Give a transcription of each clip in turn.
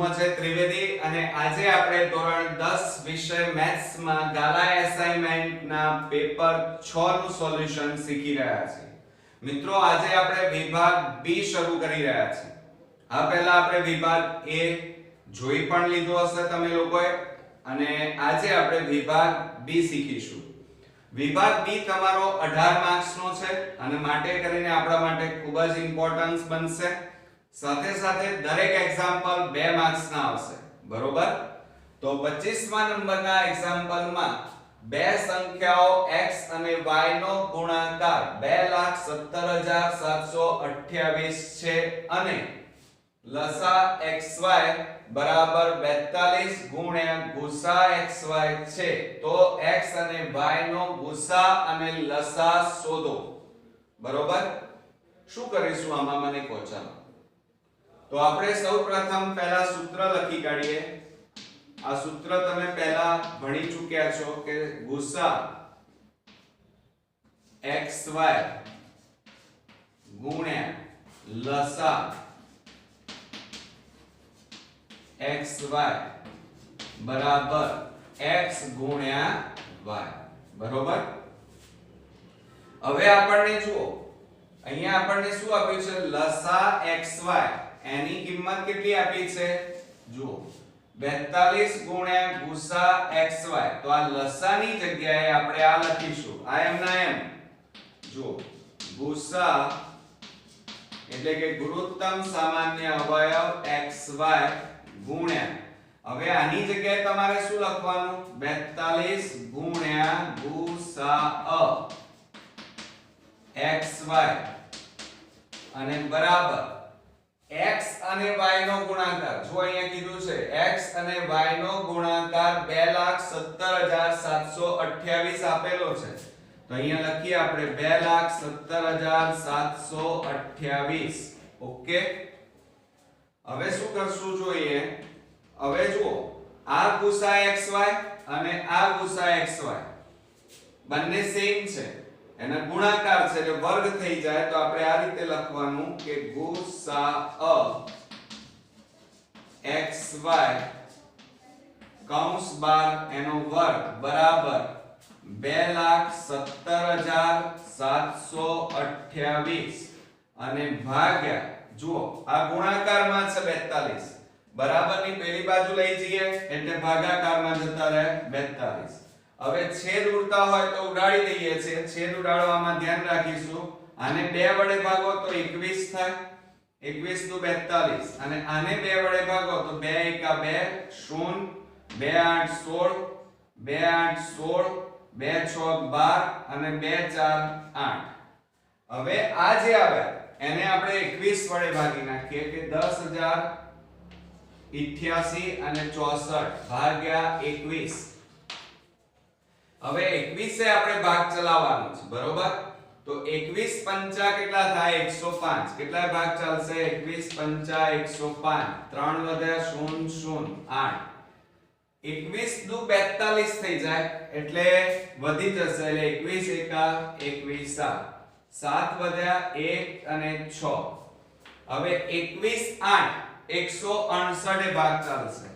હું અજય ત્રિવેદી અને આજે આપણે ધોરણ 10 વિષય મેથ્સ માં ગાલા એસાઇનમેન્ટ ના પેપર 6 નું સોલ્યુશન શીખી રહ્યા છીએ. મિત્રો આજે આપણે વિભાગ બી શરૂ કરી રહ્યા છીએ. આ પહેલા આપણે વિભાગ એ જોઈ પણ લીધો હશે તમે લોકોએ અને આજે આપણે વિભાગ બી શીખીશું. વિભાગ બી તમારો 18 માર્ક્સ નો છે અને માટે કરીને આપણા માટે ખૂબ જ ઇમ્પોર્ટન્સ બનશે. સાથે સાથે દરેક એક્ઝામ્પલ 2 માર્ક્સ ના આવશે, બરોબર? તો 25મા નંબરના એક્ઝામ્પલમાં બે સંખ્યાઓ x અને y નો ગુણાકાર 2,17,728 છે અને લસા xy બરાબર 42 ગુણ્યા ગુસા xy છે. તો x અને y નો ગુસા અને લસા શોધો, બરોબર? શું કરીશું આમાં મને કહો. ચાલો તો આપણે સૌપ્રથમ પહેલા સૂત્ર લખી કાઢીએ. આ સૂત્ર તમે પહેલા ભણી ચૂક્યા છો કે ગુસા xy ગુણ્યા લસા xy બરાબર x ગુણ્યા y, બરોબર? હવે આપણને જુઓ અહીંયા આપણને શું આપ્યું છે? લસા xy એની કિંમત કેટલી આપી છે? જુઓ 42 ગુણ્યા ગુસા xy. તો આ લસાની જગ્યાએ આપણે આ લખીશું આ એમ ના એમ. જુઓ ગુસા એટલે કે ગુરુત્તમ સામાન્ય અવયવ xy ગુણ્યા, હવે આની જગ્યાએ તમારે શું લખવાનું? 42 ગુણ્યા ગુસા xy અને બરાબર x અને y નો ગુણાકાર. જો અહીંયા કીધું છે x અને y નો ગુણાકાર 2,17,728 આપેલો છે. તો અહીંયા લખીએ આપણે 2,17,728. ઓકે, હવે શું કરશું જોઈએ? હવે જુઓ આ ગુસા xy અને આ ગુસા xy બંને સેમ છે, એનો ગુણાકાર છે એટલે વર્ગ થઈ જાય. તો આપણે આ રીતે લખવાનું કે ગુસા xy કૌંસ બાર એનો વર્ગ બરાબર 2,17,728 અને ભાગ્યા, જુઓ આ ગુણાકારમાં છે 42, બરાબરની પેલી બાજુ લઈ જઈએ એટલે ભાગાકારમાં જતા રહે 42. હવે છેદ ઉડતા હોય તો ઉડાડી દઈએ છીએ. છેદ ઉડાડવામાં ધ્યાન રાખીશું. આને 2 વડે ભાગો તો 21 થાય, 21 નું 42 અને આને 2 વડે ભાગો તો 2 એકા 2 0, 2 8 16, 2 8 16, 2 6 12 અને 2 4 8. હવે આ જે આવે એને આપણે 21 વડે ભાગી નાખીએ કે 10,088 અને 64 ભાગ્યા 21. હવે 21 એ આપણે ભાગ ચલાવવાનો છે, બરોબર? તો 21 પંચા કેટલા થાય? 105. કેટલા ભાગ ચાલશે? 21 પંચા 105. 3 વધ્યા 0 0 8. 21 દુ 42 થઈ જાય એટલે વધી જશે એટલે 21 એકા 21 7 વધ્યા 1 અને 6. હવે 21 8 168 એ ભાગ ચાલશે.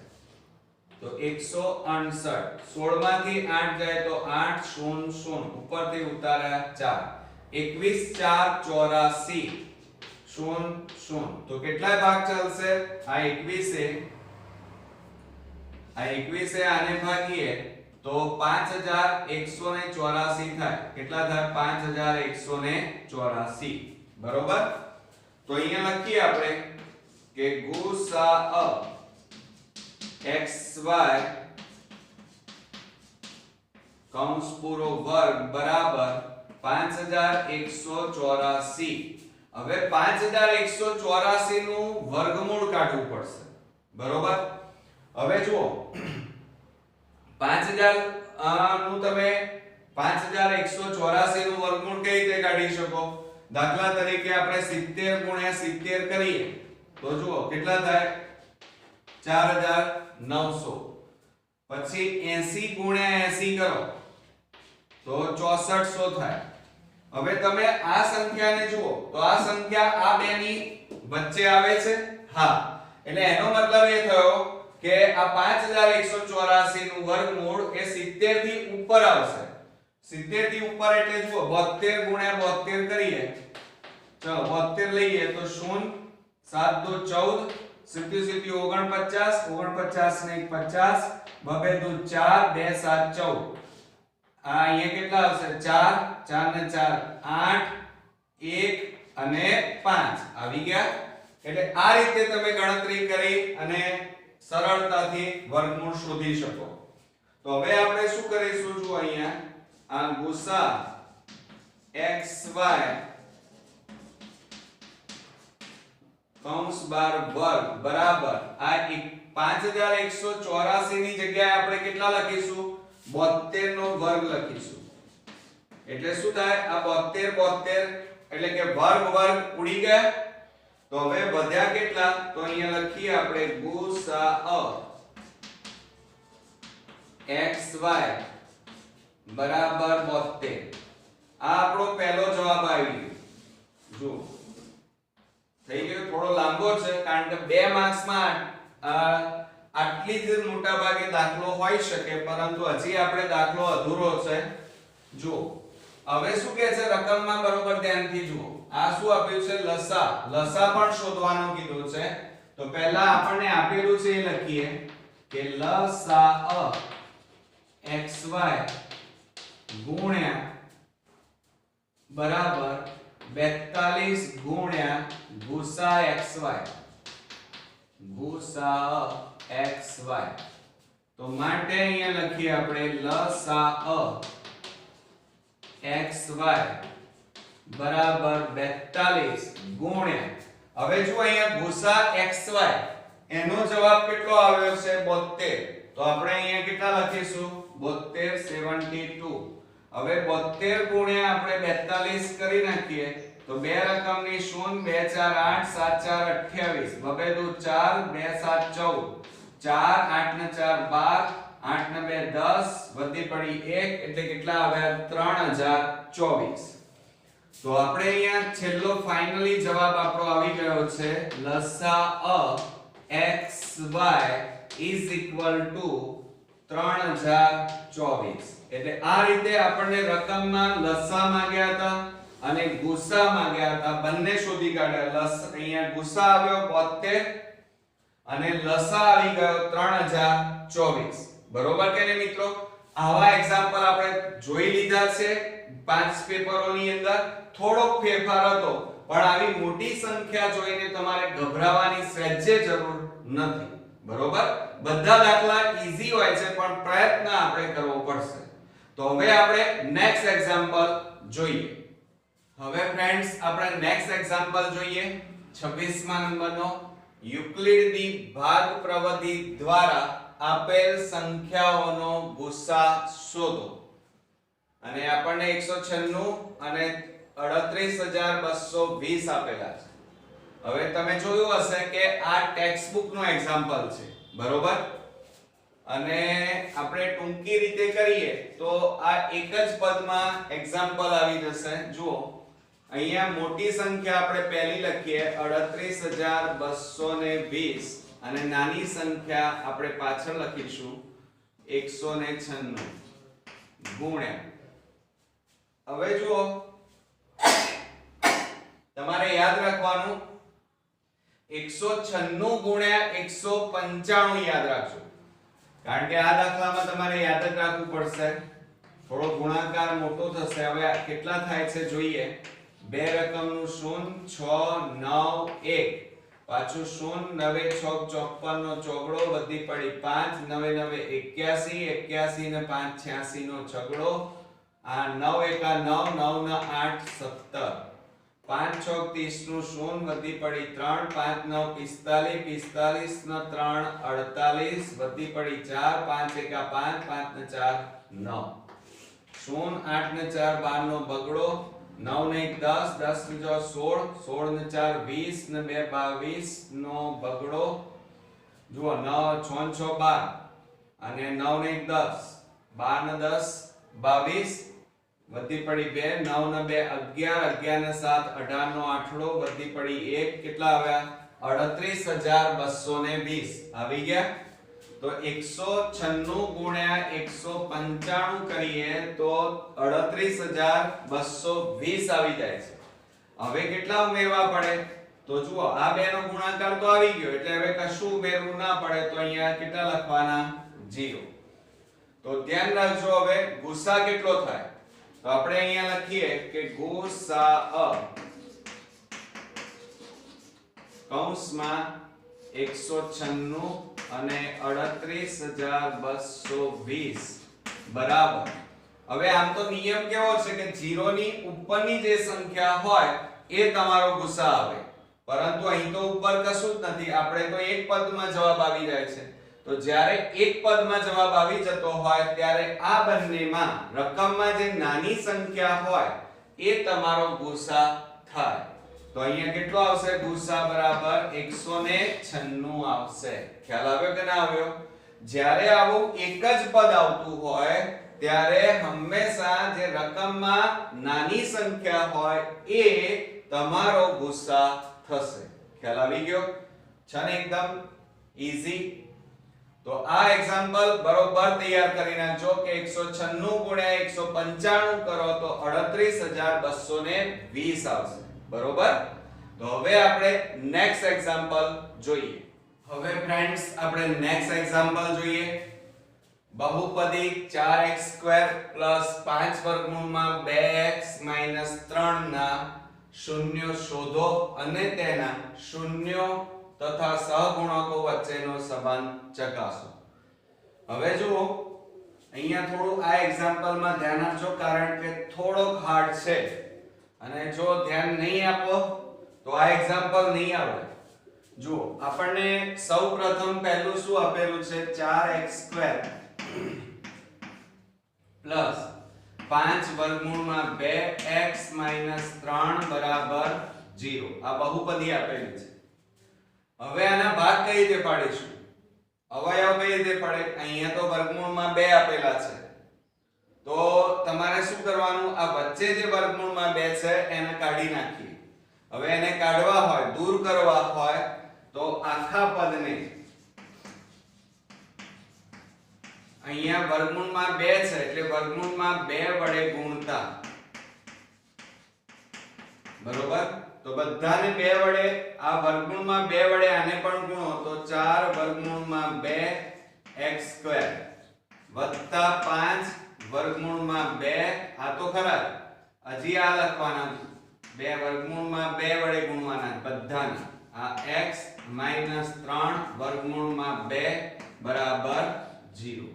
તો 168 16 માંથી 8 જાય તો 8 0 0 ઉપરથી ઉતાર્યા 4. 21 4 84 0 0. તો કેટલા ભાગ ચાલશે? આ 21 આને ભાગીએ તો 5184 થાય. કેટલા થાય? 5184, બરોબર? તો અહીંયા લખીએ આપણે કે ગુસા xy કૌંસ પૂરો વર્ગ બરાબર 5184. હવે 5184 નું વર્ગમૂળ કાઢવું પડશે, બરોબર? હવે જુઓ 5000 નું તમે 5184 નું વર્ગમૂળ કઈ રીતે કાઢી શકો? દાખલા તરીકે આપણે 70 ગુણ્યા 70 કરીએ તો જુઓ કેટલા થાય? 4900. પછી 80 ગુણ્યા 80 કરો તો 6400 થાય. હવે તમે આ સંખ્યાને જુઓ તો આ સંખ્યા આ બેની વચ્ચે આવે છે? હા, એટલે એનો મતલબ એ થયો કે આ 5184 નું વર્ગમૂળ એ 70 થી ઉપર આવશે. 70 થી ઉપર એટલે જુઓ 72 ગુણ્યા 72 કરીએ. ચલો 72 લઈએ તો 0 7 2 14 70 70 49 49 ને 50 બબે દુ 4 2 7 14. આ અહીંયા કેટલા આવશે 4 4 ને 4 8 1 અને 5 આવી ગયા. એટલે આ રીતે તમે ગણતરી કરી અને સરળતાથી વર્ગમૂળ શોધી શકો. તો હવે આપણે શું કરીશું જો અહીંયા આ ગુસા xy કૌંસ બાર વર્ગ બરાબર આ 5184 ની જગ્યાએ આપણે કેટલા લખીશું 72 નો વર્ગ લખીશું. એટલે શું થાય આ 72 72 એટલે કે વર્ગ વર્ગ ઉડી ગયા. તો હવે વધ્યા કેટલા તો અહીંયા લખીએ આપણે ગુસા xy બરાબર 72. આ આપણો પહેલો જવાબ આવી ગયો. જો થઈ ગયો. થોડો લાંબો છે કારણ કે 2 માર્ક્સ માં આટલી જ મોટા ભાગે દાખલો હોઈ શકે, પરંતુ હજી આપણે દાખલો અધૂરો છે. જો હવે શું કહે છે રકમમાં બરોબર ધ્યાનથી જુઓ. આ શું આપ્યું છે લસા. લસા પણ શોધવાનું કીધું છે. તો પહેલા આપણને આપેલું છે એ લખીએ કે લસા xy ગુણ્યા બરાબર 42 ગુણ્યા ગુસા xy. ગુસા xy તો માટે અહીંયા લખીએ આપણે લસા xy બરાબર 42 ગુણ્યા. હવે જો અહીંયા ગુસા xy એનો જવાબ કેટલો આવ્યો છે 72. તો આપણે અહીંયા કેટલા લખીશું 72 72. હવે 72 ગુણ્યા આપણે 42 કરી નાખીએ તો બે રકમની 0 2 4 8 7 4 28 બબે દુ 4 2 7 14 4 8 ને 4 12 8 ને 2 10 વધી પડી 1 એટલે કેટલા આવ્યા 3024. તો આપણે અહીંયા છેલ્લો ફાઇનલી જવાબ આપણો આવી ગયો છે લસા xy = 3024. એટલે આ રીતે આપણને રકમમાં લસા માંગ્યા હતા અને ગુસા માંગ્યા હતા, બંને શોધી કાઢ્યા. અહીંયા ગુસા આવ્યો 72 અને લસા આવી ગયો 3024. બરોબર કે નહીં મિત્રો? આવા એક્ઝામ્પલ આપણે જોઈ લીધા છે 5 પેપરોની અંદર. થોડોક ફેરફાર હતો, પણ આવી મોટી સંખ્યા જોઈને તમારે ગભરાવાની સહેજે જરૂર નથી. બરોબર? બધા દાખલા ઈઝી હોય છે, પણ પ્રયત્ન આપણે કરવો પડશે. તો હવે આપણે નેક્સ્ટ એક્ઝામ્પલ જોઈએ. હવે ફ્રેન્ડ્સ આપણે નેક્સ્ટ એક્ઝામ્પલ જોઈએ 26મા નંબરનો. યુક્લિડની ભાગ પ્રવિધિ દ્વારા આપેલ સંખ્યાઓનો ગુસા શોધો. અને આપણને 196 અને 38220 આપેલા છે. હવે તમે જોયું હશે કે આ ટેક્સ્ટ બુક નો એક્ઝામ્પલ છે. બરોબર? અને આપણે ટૂંકી રીતે કરીએ તો આ એક જ પદમાં એક્ઝામ્પલ આવી જશે. જુઓ અહીંયા મોટી સંખ્યા આપણે પહેલી લખીએ 38220 અને નાની સંખ્યા આપણે પાછળ લખીશું 196 ગુણ્યા. હવે જુઓ તમારે યાદ રાખવાનું 196 ગુણ્યા 195 યાદ રાખજો, કારણ કે આ દાખલામાં તમારે યાદ જ રાખવું પડશે. થોડો ગુણાકાર મોટો થશે. હવે કેટલા થાય છે જોઈએ. બે રકમનું 0 6 9 1 પાછું 0 9 6 54 નો ચોગડો વધી પડી 5 9 9 81 81 ને 5 86 નો છગડો. આ 9 એકા 9 9 ના 8 17 5 6 30 નું 0 વધી પડી 3 5 9 45 45 નો 3 48 વધી પડી 4 5 એકા 5 5 ને 4 9 0 8 ને 4 12 નો બગડો 9 ને 1 10 10 ને 16 16 ને 4 20 ને 2 22 નો બગડો. જુઓ 9 6 6 12 અને 9 ને 1 10 12 ને 10 22 વધી પડી 2 9 ને 2 11 11 ને 7 18 નો આઠડો વધી પડી 1 કેટલા આવ્યા 38,220 આવી ગયા। તો 196 ગુણ્યા 195 કરીએ તો 38,220 આવી જાય છે। હવે કેટલા ઉમેરવા પડે? તો જુઓ આ બેનો ગુણાકાર તો આવી ગયો એટલે હવે કશું ઉમેરવું ના પડે, તો અહીંયા કેટલા લખવાના? 0। તો ધ્યાન રાખજો હવે ગુસા કેટલો થાય? તો આપણે અહીંયા લખીએ કે ગુસા કૌંસમાં 196 અને 38,220 બરાબર। હવે આમ તો નિયમ કેવો છે કે 0 ની ઉપરની જે સંખ્યા હોય એ તમારો ગુસા આવે, પરંતુ અહીં તો ઉપર કશું જ નથી, આપણે તો એક પદમાં જવાબ આવી જાય છે। તો જ્યારે એક પદમાં જવાબ આવી જતો હોય ત્યારે આ બંનેમાં રકમમાં જે નાની સંખ્યા હોય એ તમારો ગુસા થાય। તો અહીંયા કેટલો આવશે? ગુસા બરાબર 196 આવશે। ખ્યાલ આવ્યો કે ના આવ્યો? જ્યારે આવું એક જ પદ આવતું હોય ત્યારે હંમેશા જે રકમમાં નાની સંખ્યા હોય એ તમારો ગુસા થશે। ખ્યાલ આવી ગયો છે ને? એકદમ ઈઝી। તો આ એક્ઝામ્પલ બરોબર તૈયાર કરી નાખજો કે 196 ગુણ્યા 195 કરો તો 38,220 આવશે, બરોબર। તો હવે આપણે નેક્સ્ટ એક્ઝામ્પલ જોઈએ। હવે ફ્રેન્ડ્સ આપણે નેક્સ્ટ એક્ઝામ્પલ જોઈએ। બહુપદી 4x² + 5 વર્ગમૂળમાં 2x - 3 ના શૂન્ય શોધો અને તેના શૂન્યો તથા સહગુણકો વચ્ચેનો સંબંધ ચકાસો। હવે જુઓ અહીંયા થોડું આ એક્ઝામ્પલમાં ધ્યાન આપજો કારણ કે થોડોક હાર્ડ છે અને જો ધ્યાન નહીં આપો તો આ એક્ઝામ્પલ નહીં આવડે। જુઓ આપણને સૌપ્રથમ પહેલું શું આપેલું છે? 4x² + 5 વર્ગમૂળમાં 2x - 3 બરાબર 0 આ બહુપદી આપેલી છે। હવે આના ભાગ કઈ રીતે પાડીશું? અવયવ કઈ રીતે પડે? અહીંયા તો વર્ગમૂળમાં 2 આપેલા છે, તો તમારે શું કરવાનું? આ વચ્ચે જે વર્ગમૂળમાં 2 છે એને કાઢી નાખીએ। હવે એને કાઢવા હોય, દૂર કરવા હોય તો આખા પદને અહીંયા વર્ગમૂળમાં 2 છે એટલે વર્ગમૂળમાં 2 વડે ગુણતા, બરોબર। તો બધાને 2 વડે, આ વર્ગમૂળમાં 2 વડે આને પણ ગુણો તો 4 વર્ગમૂળમાં 2 x² વત્તા 5 વર્ગમૂળમાં 2 આ તો ખરા હજી આ લખવાના 2 વર્ગમૂળમાં 2 વડે ગુણવાના બધાને, આ x - 3 વર્ગમૂળમાં 2 બરાબર 0।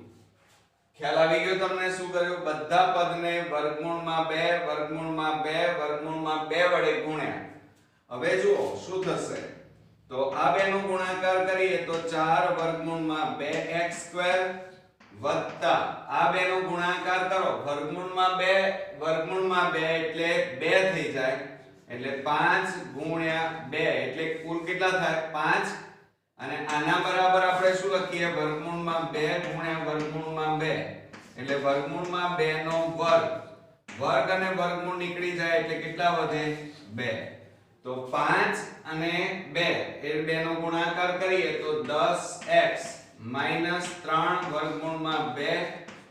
ખ્યાલ આવી ગયો તમને? શું કર્યું? બધા પદને વર્ગમૂળમાં 2 વર્ગમૂળમાં 2 વર્ગમૂળમાં 2 વડે ગુણ્યા। હવે જુઓ શું થશે? તો આ બેનો ગુણાકાર કરીએ તો 4 વર્ગમૂળમાં 2x² વત્તા આ બેનો ગુણાકાર કરો વર્ગમૂળમાં 2 વર્ગમૂળમાં 2 એટલે 2 થઈ જાય એટલે 5 ગુણ્યા 2 એટલે કુલ કેટલા થાય? 5 અને આના બરાબર આપણે શું લખીએ? વર્ગમૂળમાં 2 ગુણ્યા વર્ગમૂળમાં 2 એટલે વર્ગમૂળમાં 2 નો વર્ગ, વર્ગ અને વર્ગમૂળ નીકળી જાય એટલે કેટલા વધે? 2। તો 5 અને 2 એ બેનો ગુણાકાર કરીએ તો 10x - 3 વર્ગમૂળમાં 2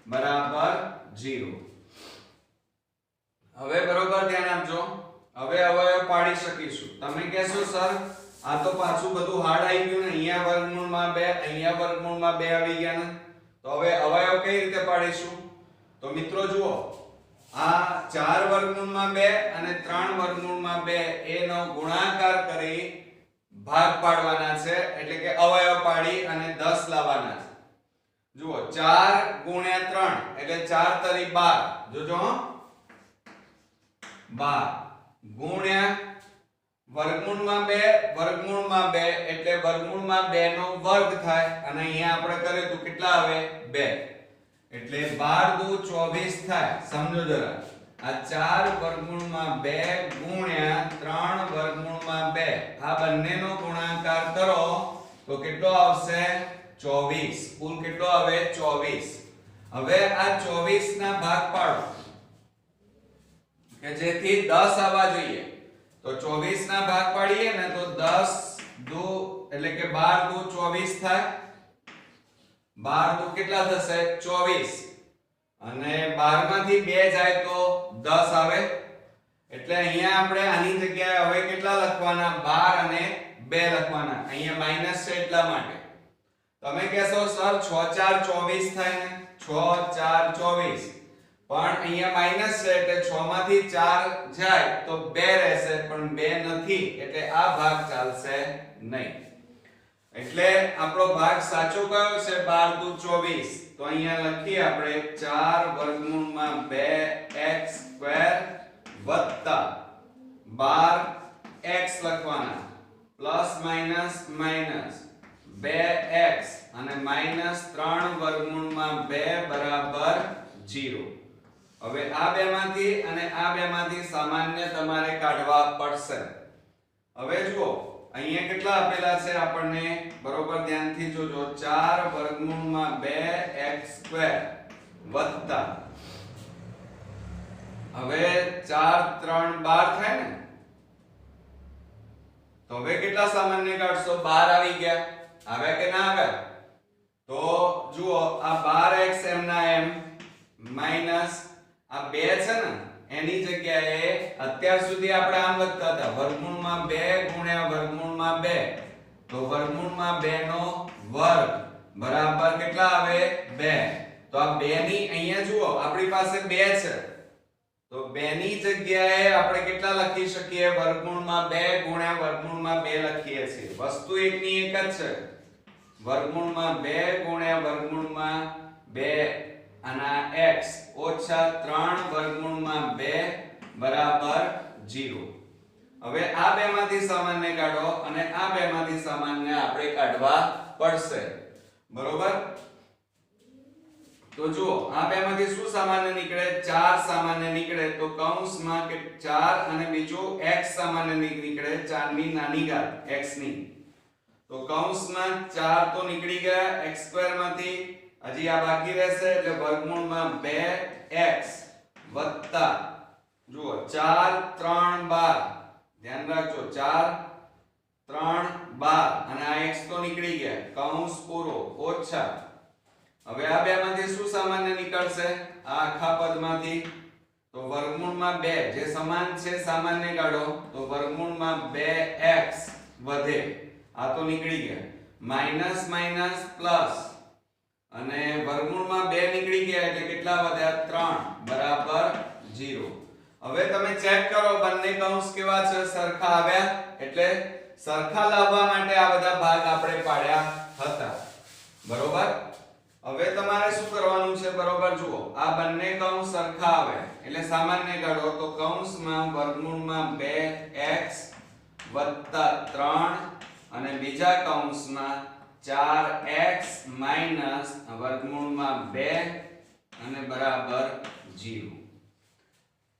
બરાબર 0। હવે બરોબર ધ્યાન આપજો। હવે અવયવ પાડી શકીશું। તમે કહેશો સર આ તો પાછું બધું હાર્ડ આવી ગયું ને, અહીંયા વર્ગમૂળમાં 2 અહીંયા વર્ગમૂળમાં 2 આવી ગયા ને, તો હવે અવયવ કઈ રીતે પાડીશું? તો મિત્રો જુઓ આ 4 વર્ગમૂળમાં 2 અને 3 વર્ગમૂળમાં 2 એનો ગુણાકાર કરી ભાગ પાડવાના છે એટલે કે અવયવ પાડી અને 10 લાવવાના છે। જુઓ 4 ગુણ્યા 3 એટલે 4 તરી 12, જોજો 12 ગુણ્યા વર્ગમૂળમાં 2 વર્ગમૂળમાં 2 એટલે વર્ગમૂળમાં 2 નો વર્ગ થાય અને અહીંયા આપણે કરીએ તો કેટલા આવે? 2 એટલે 12 દુ 24 થાય। સમજો જરા આ 4 વર્ગમૂળમાં 2 ગુણ્યા 3 વર્ગમૂળમાં 2 આ બંનેનો ગુણાકાર કરો તો કેટલો આવશે? 24। કુલ કેટલો આવે? 24। હવે આ 24 ના ભાગ પાડો કે જેથી 10 આવવા જોઈએ, તો 24 ના ભાગ પાડીએ ને તો 10 દો એટલે કે 12 દુ 24 થાય 12 દુ કેટલા થશે 24 અને 12 માંથી 2 જાય તો 10 આવે એટલે અહીંયા આપણે આની જગ્યાએ હવે કેટલા લખવાના 12 અને 2 લખવાના અહીંયા માઈનસ છે એટલા માટે તમે કહેશો સર 6 4 24 થાય ને 6 4 24 પણ અહીંયા માઈનસ છે એટલે 6 માંથી 4 જાય તો 2 રહેશે પણ 2 નથી એટલે આ ભાગ ચાલશે નહીં એટલે આપણો ભાગ સાચો કયો છે 12 દુ 24 તો અહીંયા લખીએ આપણે 4 વર્ગમૂળમાં 2x સ્ક્વેર વત્તા 12x લખવાના પ્લસ માઈનસ માઈનસ 2x અને માઈનસ 3 વર્ગમૂળમાં 2 બરાબર 0 હવે આ બેમાંથી અને આ બેમાંથી સામાન્ય તમારે કાઢવા પડશે હવે જુઓ અહીંયા કેટલા આપેલા છે આપણને બરોબર ધ્યાનથી જોજો 4 વર્ગમૂળમાં 2x સ્ક્વેર વત્તા હવે 4 3 12 થાય ને તો હવે કેટલા સામાન્ય કાઢશો 12 આવી ગયા આવ્યા કે ના આવ્યા તો જુઓ આ 12x એમ ના એમ માઈનસ આ 2 છે ને એની જગ્યાએ અત્યાર સુધી આપણે આમ લખતા હતા વર્ગમૂળમાં 2 ગુણ્યા વર્ગમૂળમાં 2 તો વર્ગમૂળમાં 2 નો વર્ગ બરાબર કેટલા આવે 2 તો આ 2 ની અહીંયા જુઓ આપણી પાસે 2 છે તો 2 ની જગ્યાએ આપણે કેટલા લખી શકીએ વર્ગમૂળમાં 2 ગુણ્યા વર્ગમૂળમાં 2 લખીએ છીએ વસ્તુ એકની એક જ છે વર્ગમૂળમાં 2 ગુણ્યા વર્ગમૂળમાં 2 અને x ઓછા 3 વર્ગમૂળમાં 2 બરાબર 0 હવે આ બેમાંથી સામાન્ય કાઢો અને આ બેમાંથી સામાન્ય આપણે કાઢવા પડશે બરોબર તો જુઓ આ બેમાંથી શું સામાન્ય નીકળે 4 સામાન્ય નીકળે તો કૌંસમાં કે 4 અને બીજું x સામાન્ય નીકળે 4 ની નાની ઘાત x ની તો કૌંસમાં 4 તો નીકળી ગયા x² માંથી હજી આ બાકી રહેશે એટલે વર્ગમૂળમાં 2x વત્તા જુઓ 4 3 12 ધ્યાન રાખજો 4 3 12 અને આ x તો નીકળી ગયા કૌંસ પૂરો ઓછા હવે આ બેમાંથી શું સામાન્ય નીકળશે આ આખા પદમાંથી તો વર્ગમૂળમાં 2 જે સમાન છે સામાન્ય કાઢો તો વર્ગમૂળમાં 2x વધે આ તો નીકળી ગયા માઈનસ માઈનસ પ્લસ અને વર્ગમૂળમાં 2 નીકળી ગયા એટલે કેટલા વધ્યા 3 બરાબર 0 હવે તમે ચેક કરો બંને કૌંસ કેવા છે સરખા આવ્યા એટલે સરખા લાવવા માટે આ બધા ભાગ આપણે પાડ્યા હતા બરોબર હવે તમારે શું કરવાનું છે બરોબર જુઓ આ બંને કૌંસ સરખા આવે એટલે સામાન્ય કાઢો તો કૌંસમાં વર્ગમૂળમાં 2x 3 અને બીજા કૌંસમાં 4x માઈનસ વર્ગમૂળમાં 2 અને બરાબર 0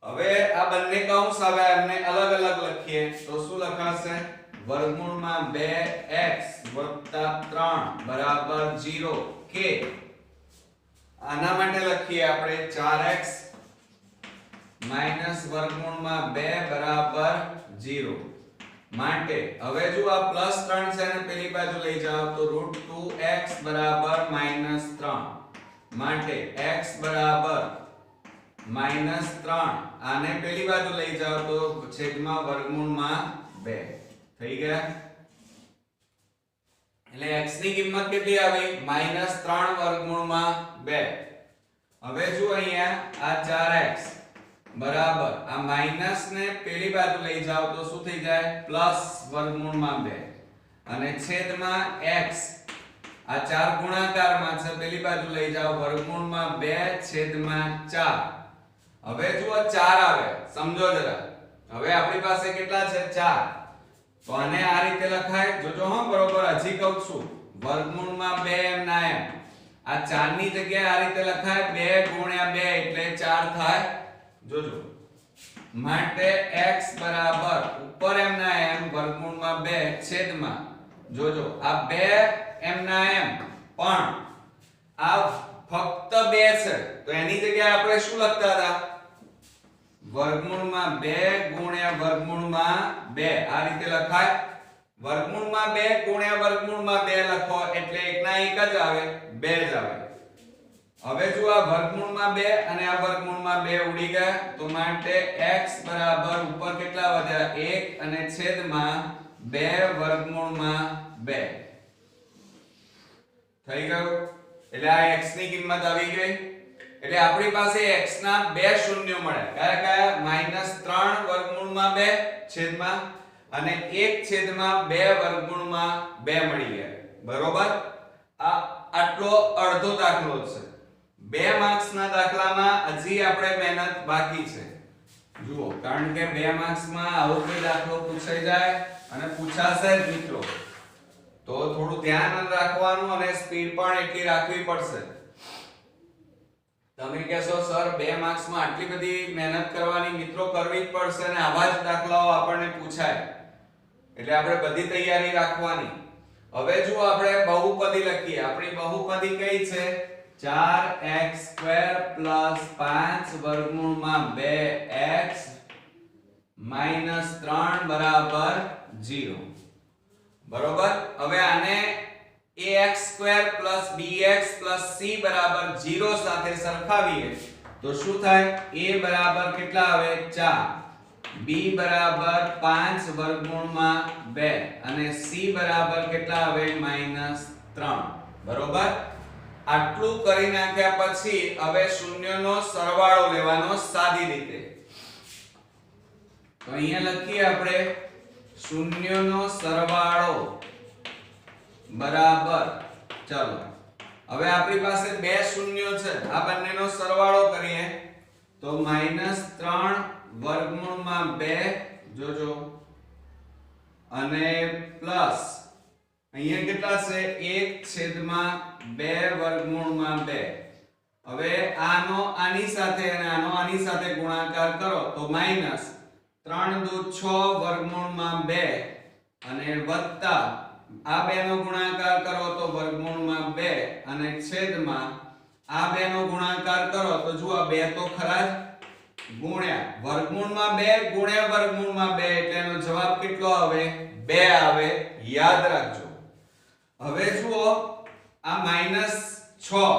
હવે આ બંને કૌંસ આવે એમને અલગ અલગ લખીએ તો શું લખાશે વર્ગમૂળમાં 2x 3 બરાબર 0 કે આના માટે લખીએ આપણે 4x માઈનસ વર્ગમૂળમાં 2 બરાબર 0 માટે હવે જો આ +3 છે ને પેલી બાજુ લઈ જાઓ તો √2x બરાબર -3 માટે x બરાબર -3 આને પેલી બાજુ લઈ જાઓ તો છેદમાં વર્ગમૂળમાં 2 થઈ ગયા એટલે x ની કિંમત કેટલી આવી -3 વર્ગમૂળમાં 2 હવે જો અહીંયા આ 4x બરાબર આ માઈનસ ને પેલી બાજુ લઈ જાઓ તો શું થઈ જાય પ્લસ વર્ગમૂળમાં 2 અને છેદમાં x આ 4 ગુણાકારમાં છે પેલી બાજુ લઈ જાઓ વર્ગમૂળમાં 2 છેદમાં 4 હવે જુઓ 4 આવે સમજો જરા હવે આપણી પાસે કેટલા છે 4 તો આને આ રીતે લખાય જોજો હા બરોબર હજી કહું છું વર્ગમૂળમાં 2 એમ ના એમ આ 4 ની જગ્યાએ આ રીતે લખાય 2 ગુણ્યા 2 એટલે 4 થાય જોજો માટે x બરાબર ઉપર એમ ના એમ વર્ગમૂળમાં 2 છેદમાં જોજો આ 2 એમ ના એમ પણ આ ફક્ત 2 છે તો એની જગ્યાએ આપણે શું લખતા હતા વર્ગમૂળમાં 2 ગુણ્યા વર્ગમૂળમાં 2 આ રીતે લખાય વર્ગમૂળમાં 2 ગુણ્યા વર્ગમૂળમાં 2 લખો એટલે એકના એક જ આવે, 2 જ આવે. હવે જો આ વર્ગમૂળમાં 2 અને આ વર્ગમૂળમાં 2 ઉડી ગયા તો માટે x બરાબર ઉપર કેટલા વધ્યા 1 અને છેદમાં 2 વર્ગમૂળમાં 2 થઈ ગયું. એટલે આ x ની કિંમત આવી ગઈ. એટલે આપણી પાસે x ના બે શૂન્યો મળ્યા. કયા કયા? -3 વર્ગમૂળમાં 2 છેદમાં અને 1 છેદમાં 2 વર્ગમૂળમાં 2 મળી ગયા. બરોબર. આ આટલો અડધો દાખલો છે. 2 માર્ક્સના દાખલામાં હજી આપણે મહેનત બાકી છે. જુઓ, કારણ કે 2 માર્ક્સમાં આવો કોઈ દાખલો પૂછાઈ જાય અને પૂછાશે જ મિત્રો, તો થોડું ધ્યાન રાખવાનું અને સ્પીડ પણ એટલી રાખવી પડશે. તમે કહેશો સર 2 માર્ક્સમાં આટલી બધી મહેનત કરવાની? મિત્રો, કરવી જ પડશે અને આવા જ દાખલાઓ આપણને પૂછાય એટલે આપણે બધી તૈયારી રાખવાની. હવે જો આપણે બહુપદી લખીએ. આપણી બહુપદી કઈ છે? 4x² + 5 વર્ગમૂળમાં 2x -3 બરાબર 0. બરોબર. હવે આને ax² + bx + c બરાબર 0 સાથે સરખાવીએ તો શું થાય? a બરાબર કેટલા આવે? 4, b બરાબર 5 વર્ગમૂળમાં 2 અને c બરાબર કેટલા આવે? -3. બરોબર. આટલું કરી નાખ્યા પછી હવે શૂન્યનો સરવાળો લેવાનો સાદી રીતે. તો અહીંયા લખીએ આપણે શૂન્યનો સરવાળો બરાબર, ચલો હવે આપણી પાસે બે શૂન્યો છે, આ બંનેનો સરવાળો કરીએ તો -3 વર્ગમૂળમાં 2 જોજો અને પ્લસ અહીંયા કેટલા છે? 1/2 વર્ગમૂળમાં 2. હવે આનો આની સાથે અને આનો આની સાથે ગુણાકાર કરો તો -3 દુ 6 વર્ગમૂળમાં 2 અને વત્તા આ બેનો ગુણાકાર કરો તો વર્ગમૂળમાં 2 અને છેદમાં આ બેનો ગુણાકાર કરો તો જુઓ 2 તો ખરા જ, ગુણ્યા વર્ગમૂળમાં 2 ગુણ્યા વર્ગમૂળમાં 2 એટલે એનો જવાબ કેટલો આવે? 2 આવે. યાદ રાખજો. હવે જુઓ આ -6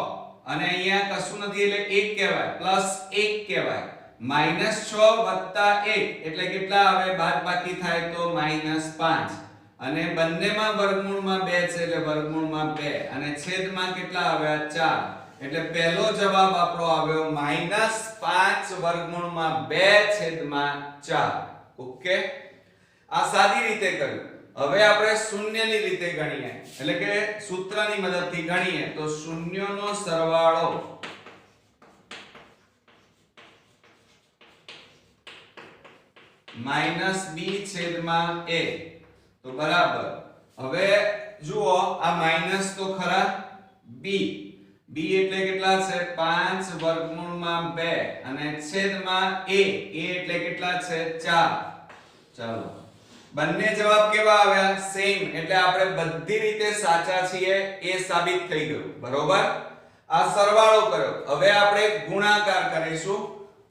અને અહીંયા કશું નથી એટલે 1 કહેવાય, +1 કહેવાય. -6 વત્તા 1 એટલે કેટલા આવે? બાદબાકી થાય તો -5 અને બંનેમાં વર્ગમૂળમાં 2 છે એટલે વર્ગમૂળમાં 2 અને છેદમાં કેટલા આવ્યા? 4 એટલે પહેલો જવાબ આપણો આવ્યો -5 વર્ગમૂળમાં 2 છેદમાં 4. ઓકે, આ સાદી રીતે કર્યું. હવે આપણે શૂન્યની રીતે ગણીએ એટલે કે સૂત્રની મદદથી ગણીએ તો શૂન્યનો સરવાળો -b છેદમાં a તો બરાબર. હવે જુઓ આ માઈનસ તો ખરા, b એટલે કેટલા છે? 5 વર્ગમૂળમાં 2 અને છેદમાં a એટલે કેટલા છે? 4. ચાલો, બંને જવાબ કેવા આવ્યા? સેમ. એટલે આપણે બધી રીતે સાચા છીએ એ સાબિત થઈ ગયું. બરોબર. આ સરવાળો કર્યો. હવે આપણે ગુણાકાર કરીશું,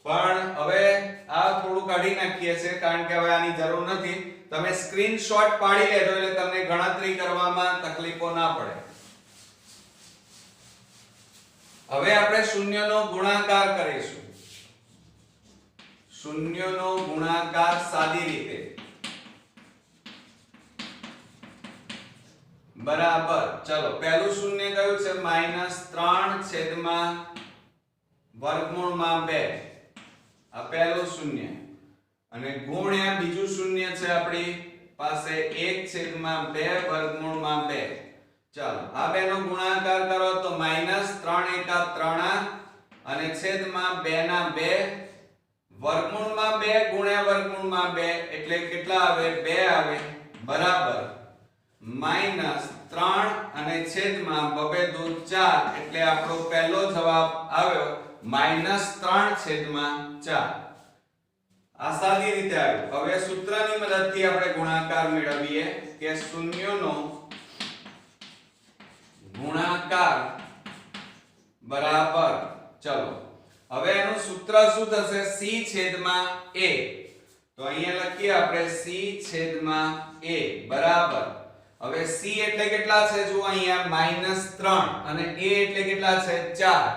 પણ હવે આ થોડું કાઢી નાખીએ છે કારણ કે હવે આની જરૂર નથી. તમે સ્ક્રીનશોટ પાડી લેજો એટલે તમને ગણતરી કરવામાં તકલીફો ના પડે. હવે આપણે શૂન્યનો ગુણાકાર કરીશું. શૂન્યનો ગુણાકાર સાદી રીતે બરાબર. ચલો, પહેલું શૂન્ય કયું છે? -3 છેદમાં વર્ગમૂળમાં 2. આ પહેલું શૂન્ય અને ગુણ્યા બીજું શૂન્ય છે આપણી પાસે 1/2 વર્ગમૂળમાં 2. ચાલો, આ બેનો ગુણાકાર કરો તો -3 એકા 3 અને છેદમાં 2 ના 2 વર્ગમૂળમાં 2 ગુણ્યા વર્ગમૂળમાં 2 એટલે કેટલા આવે? 2 આવે. બરાબર. -3 અને છેદમાં 2 દુ 4 એટલે આપણો પહેલો જવાબ આવ્યો -3/4. આ સાદી રીતે આવ્યું. હવે સૂત્રની મદદથી આપણે ગુણાકાર મેળવીએ કે શૂન્યનો ગુણાકાર બરાબર. ચલો, હવે એનું સૂત્ર શું થશે? c છેદમાં a. તો અહીંયા લખીએ આપણે c છેદમાં a બરાબર, હવે c એટલે કેટલા છે જુઓ અહીંયા -3 અને a એટલે કેટલા છે 4,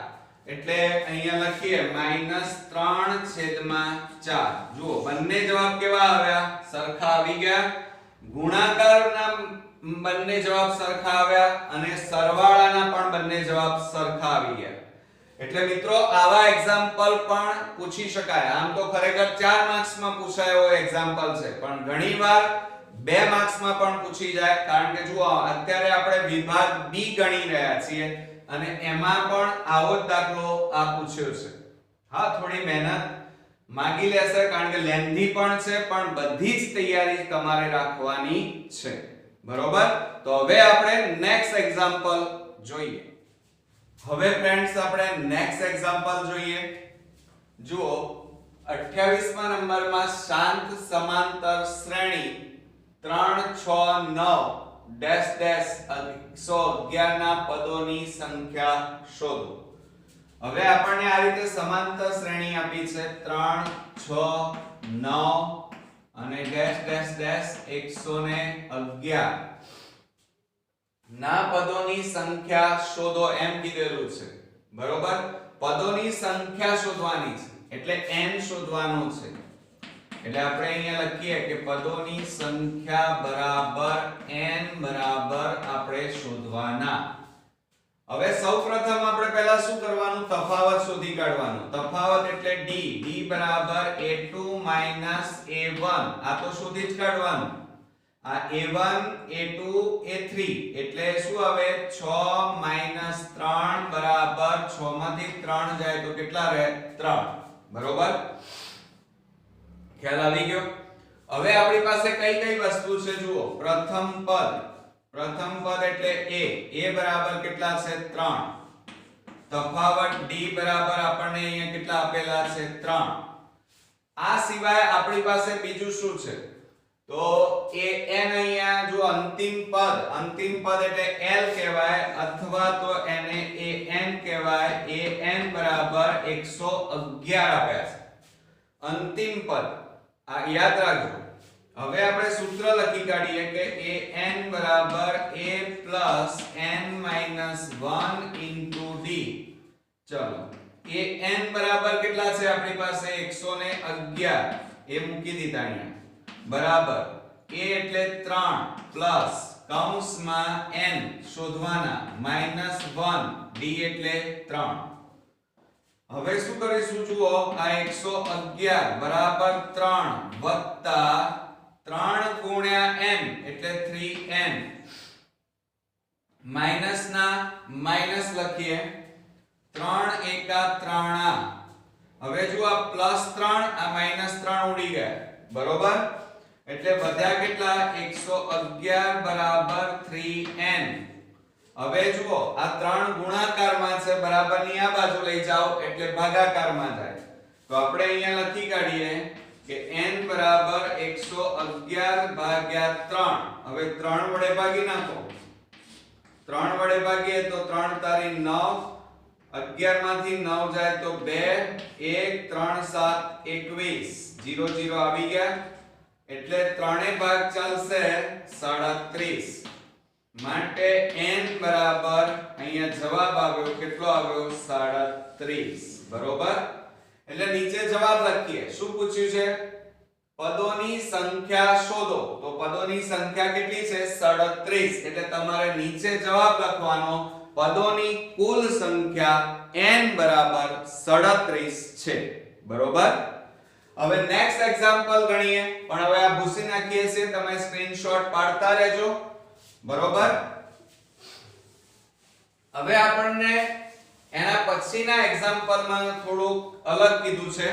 એટલે અહીંયા લખીએ -3 છેદમાં 4. જુઓ બંને જવાબ કેવા આવ્યા? સરખા આવી ગયા. ગુણાકારના બંને જવાબ સરખા આવ્યા અને સરવાળાના પણ બંને જવાબ સરખા આવી ગયા. એટલે મિત્રો આવા એક્ઝામ્પલ પણ પૂછી શકાય. આમ તો ખરેખર 4 માર્ક્સમાં પૂછાય એવો એક્ઝામ્પલ છે, પણ ઘણીવાર 2 માર્ક્સમાં પણ પૂછી જાય. કારણ કે જુઓ અત્યારે આપણે વિભાગ બી ગણી રહ્યા છીએ અને એમાં પણ આવો જ દાખલો આ પૂછ્યો છે. હા, થોડી મહેનત માંગી લેશે કારણ કે લેન્ધી પણ છે, પણ બધી જ તૈયારી તમારે રાખવાની છે. બરોબર? તો હવે આપણે નેક્સ્ટ એક્ઝામ્પલ જોઈએ. હવે ફ્રેન્ડ્સ આપણે નેક્સ્ટ એક્ઝામ્પલ જોઈએ. જુઓ 28મા નંબરમાં શાંત સમાંતર શ્રેણી 3 6 9 ડેશ ડેશ 111 ના પદોની સંખ્યા શોધો. હવે આપણને આ રીતે સમાંતર શ્રેણી આપી છે 3 6 9 અને ડેશ ડેશ ડેશ 111 ના પદોની સંખ્યા શોધો એમ કીધેલું છે. બરોબર? પદોની સંખ્યા શોધવાની છે એટલે n શોધવાનો છે. એટલે આપણે અહીંયા લખીએ કે પદોની સંખ્યા બરાબર n બરાબર આપણે શોધવાના. હવે સૌપ્રથમ આપણે પહેલા શું કરવાનું? તફાવત શોધી કાઢવાનો. તફાવત એટલે d. d બરાબર a2 a1. આ તો શોધી જ કાઢવાનું. આ a1 a2 a3 એટલે શું આવે? 6 3 બરાબર 6 માંથી 3 જાય તો કેટલા રહે? 3. બરોબર? ખ્યાલ આવી ગયો? હવે આપણી પાસે કઈ કઈ વસ્તુ છે જુઓ. પ્રથમ પદ એટલે a બરાબર કેટલા છે? 3. તફાવત d બરાબર આપણને અહીંયા કેટલા આપેલા છે? 3. આ સિવાય આપણી પાસે બીજું શું છે? તો an અહીંયા જો અંતિમ પદ એટલે l કહેવાય અથવા તો એને an કહેવાય. an બરાબર 111 આપ્યા છે. અંતિમ પદ આ યાદ રાખજો. હવે આપણે સૂત્ર લખી કાઢીએ કે an બરાબર a plus n minus 1 into d. ચલો an બરાબર કેટલા છે આપણી પાસે? 111. એ મૂકી દીધા અહીંયા બરાબર. a એટલે 3 plus કૌંસમાં n શોધવાના minus 1 d એટલે 3. હવે શું કરીશું જુઓ. આ 111 બરાબર 3 વત્તા 3 ગુણ્યા n એટલે 3n માઈનસ ના માઈનસ લખીએ. 3 એકા 3. હવે જો આ પ્લસ 3 આ માઈનસ 3 ઉડી ગયા. બરોબર? એટલે વધ્યા કેટલા? 111 બરાબર 3n. હવે જુઓ આ 3 ગુણાકારમાં છે, બરાબરની આ બાજુ લઈ જાઓ એટલે ભાગાકારમાં જાય. તો આપણે અહીંયા લખી કાઢીએ કે n બરાબર 111 ભાગ્યા 3. હવે 3 વડે ભાગી નાખો. 3 વડે ભાગીએ તો 3 તારી 9, 11 માંથી 9 જાય તો 2, 1 3 7 21, 0 0 આવી ગયા. એટલે 3 ભાગ ચાલશે 37. માટે n બરાબર અહીંયા જવાબ આવ્યો કેટલો આવ્યો? 37. બરોબર? એટલે નીચે જવાબ લખીએ. શું પૂછ્યું છે? પદોની સંખ્યા શોધો. તો પદોની સંખ્યા કેટલી છે? 37. એટલે તમારે નીચે જવાબ લખવાનો. પદોની કુલ સંખ્યા n બરાબર 37 છે. બરોબર? હવે નેક્સ્ટ એક્ઝામ્પલ ગણીએ, પણ હવે આ ભૂસી નાખીએ છીએ. તમે સ્ક્રીનશોટ પાડતા રહેજો. બરોબર? હવે આપણને એના પછીના એક્ઝામ્પલમાં થોડું અલગ કીધું છે.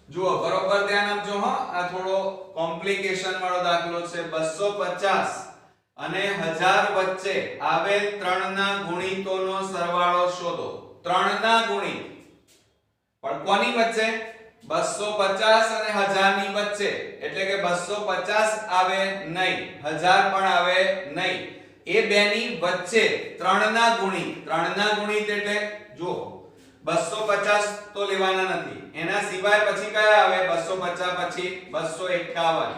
જુઓ બરોબર ધ્યાન આપજો. આ થોડો કોમ્પ્લિકેશન વાળો દાખલો છે. 250 અને 1000 વચ્ચે આવેલ ત્રણના ગુણિતોનો સરવાળો શોધો. ત્રણના ગુણિત પણ કોની વચ્ચે? 250 અને 1000 ની વચ્ચે. એટલે કે 250 આવે નહીં, 1000 પણ આવે નહીં. એ બેની વચ્ચે ત્રણના ગુણિત. ત્રણના ગુણિત એટલે જુઓ 250 તો લેવાના નથી. એના સિવાય પછી કયા આવે? 250 પછી 251.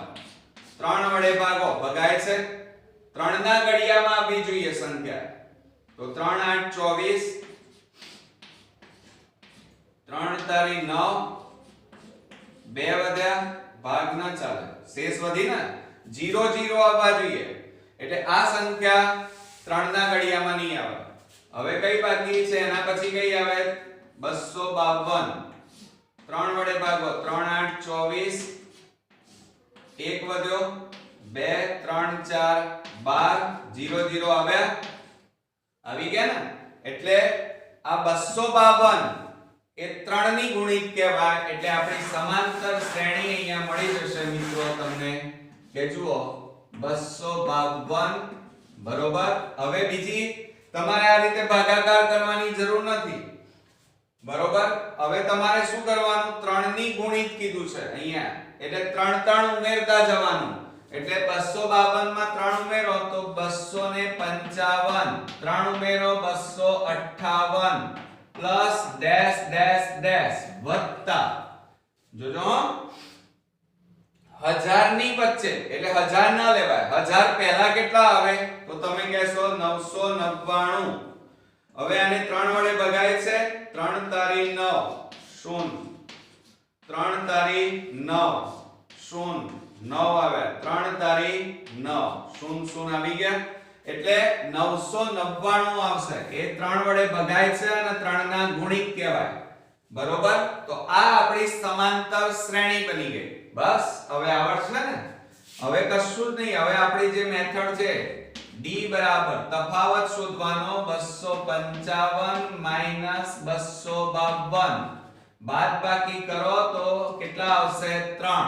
3 વડે ભાગો, ભગાય છે. 3 ના ઘડિયામાં આવવી જોઈએ સંખ્યા. તો 3 8 24, 3 તારી 9, 2 વધ્યા, ભાગ ન ચાલે, શેષ વધી ને 0 0 આવવા જોઈએ. એટલે આ સંખ્યા 3 ના ઘડિયામાં નહીં આવે. હવે કઈ બાકી છે? એના પછી કઈ આવે? 252. 3 વડે ભાગો, 3 8 24, 1 વધ્યો, 2 3 4 12, 0 0 આવ્યા, આવી ગયા ને. એટલે આ 252 એ 3 ની ગુણિત કહેવાય. એટલે આપણી સમાંતર શ્રેણી અહીંયા મળી જશે મિત્રો તમને કે જુઓ 252 બરોબર. હવે બીજી તમારે આ રીતે ભાગાકાર કરવાની જરૂર નથી બરોબર. હવે તમારે શું કરવાનું? 3 ની ગુણિત કીધું છે અહીંયા, એટલે 3 3 ઉમેરતા જવાનું. એટલે 252 માં 3 ઉમેરો તો 255, 3 ઉમેરો 258 પ્લસ ડેશ ડેશ ડેશ વત્તા જોજો 1000 ની વચ્ચે, એટલે 1000 ના લેવાય. 1000 પહેલા કેટલા આવે? તો તમે કહેશો 999. હવે આને 3 વડે ભગાય છે. 3 તારી 9 0, 3 તારી 9 0 9 આવ્યા, 3 તારી 9 0 0 આવી ગયા. એટલે 999 આવશે. એ 3 વડે ભગાય છે અને 3 ના ગુણિત કહેવાય બરોબર. તો આ આપણી સમાંતર શ્રેણી બની ગઈ. બસ હવે આવડશે ને. હવે કશું જ નહીં. હવે આપણી જે મેથડ છે d બરાબર તફાવત શોધવાનો 255 માઈનસ 252, બાદબાકી કરો તો કેટલા આવશે? 3.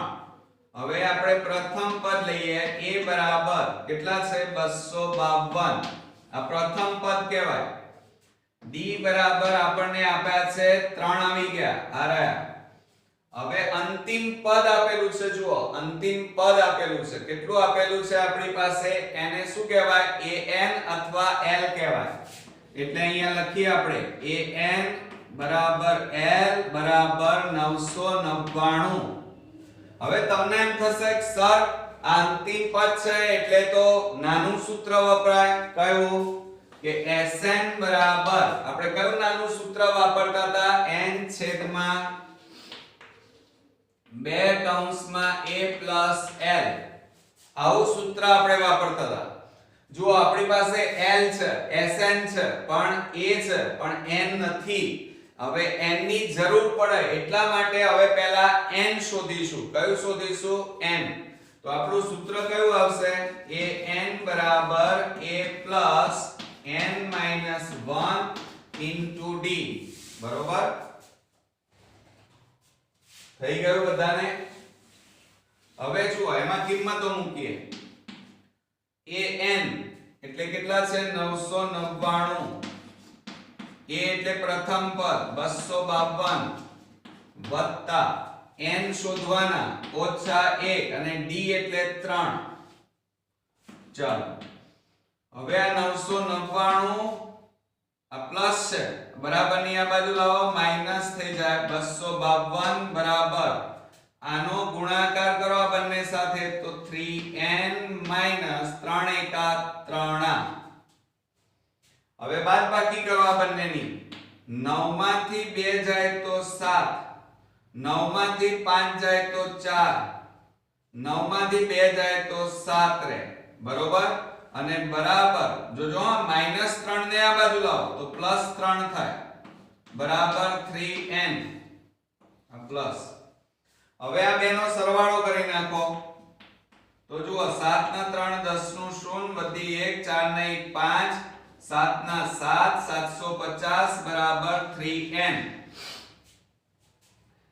હવે આપણે પ્રથમ પદ લઈએ. a બરાબર કેટલા છે? 252. આ પ્રથમ પદ કહેવાય. d બરાબર આપણને આપ્યા છે 3 આવી ગયા આ રહ્યા. હવે અંતિમ પદ આપેલું છે, જુઓ અંતિમ પદ આપેલું છે. કેટલું આપેલું છે આપણી પાસે? એને શું કહેવાય? an અથવા l કહેવાય. એટલે અહીંયા લખીએ આપણે an બરાબર l બરાબર 999. હવે તમને એમ થશે કે સર આ અંતિમ પદ છે એટલે તો નાનું સૂત્ર વપરાય. કયું? કે Sn બરાબર આપણે કયું નાનું સૂત્ર વાપરતા હતા? n છેદમાં 2 કૌંસમાં a પ્લસ l. આવું સૂત્ર આપણે વાપરતા હતા. જો આપણી પાસે l છે, Sn છે, પણ a છે, પણ n નથી. હવે n ની જરૂર પડે એટલા માટે હવે પહેલા n શોધીશું. કયું શોધીશું? n. તો આપણું સૂત્ર કયું આવશે? an બરાબર a plus n minus 1 into d બરોબર. થઈ ગયું બધાને? હવે જુઓ એમાં કિંમતો મૂકીએ. an એટલે કેટલા છે? 999. a એટલે પ્રથમ પદ 252 વત્તા n શોધવાના ઓછા 1 અને d એટલે 3. ચાલો હવે આ 999 આ પ્લસ છે બરાબર ની આ બાજુ લાવો, માઈનસ થઈ જાય. 252 બરાબર આનો ગુણાકાર કરો આ બંને સાથે તો 3n માઈનસ 3 એકા 3. હવે બાદબાકી કરો આ બંનેની. 9 માંથી 2 જાય તો 7, 9 માંથી 5 જાય તો 4, 9 માંથી 2 જાય તો 7 રહે બરોબર. અને બરાબર જોજો માઈનસ 3 ને આ બાજુ લાવો તો પ્લસ 3 થાય બરાબર 3n આ પ્લસ. હવે આ બેનો સરવાળો કરી નાખો તો જુઓ 7 ના 3 10 નું 0 વધી 1 4 ને 1 5 7 ના 7 750 બરાબર 3n.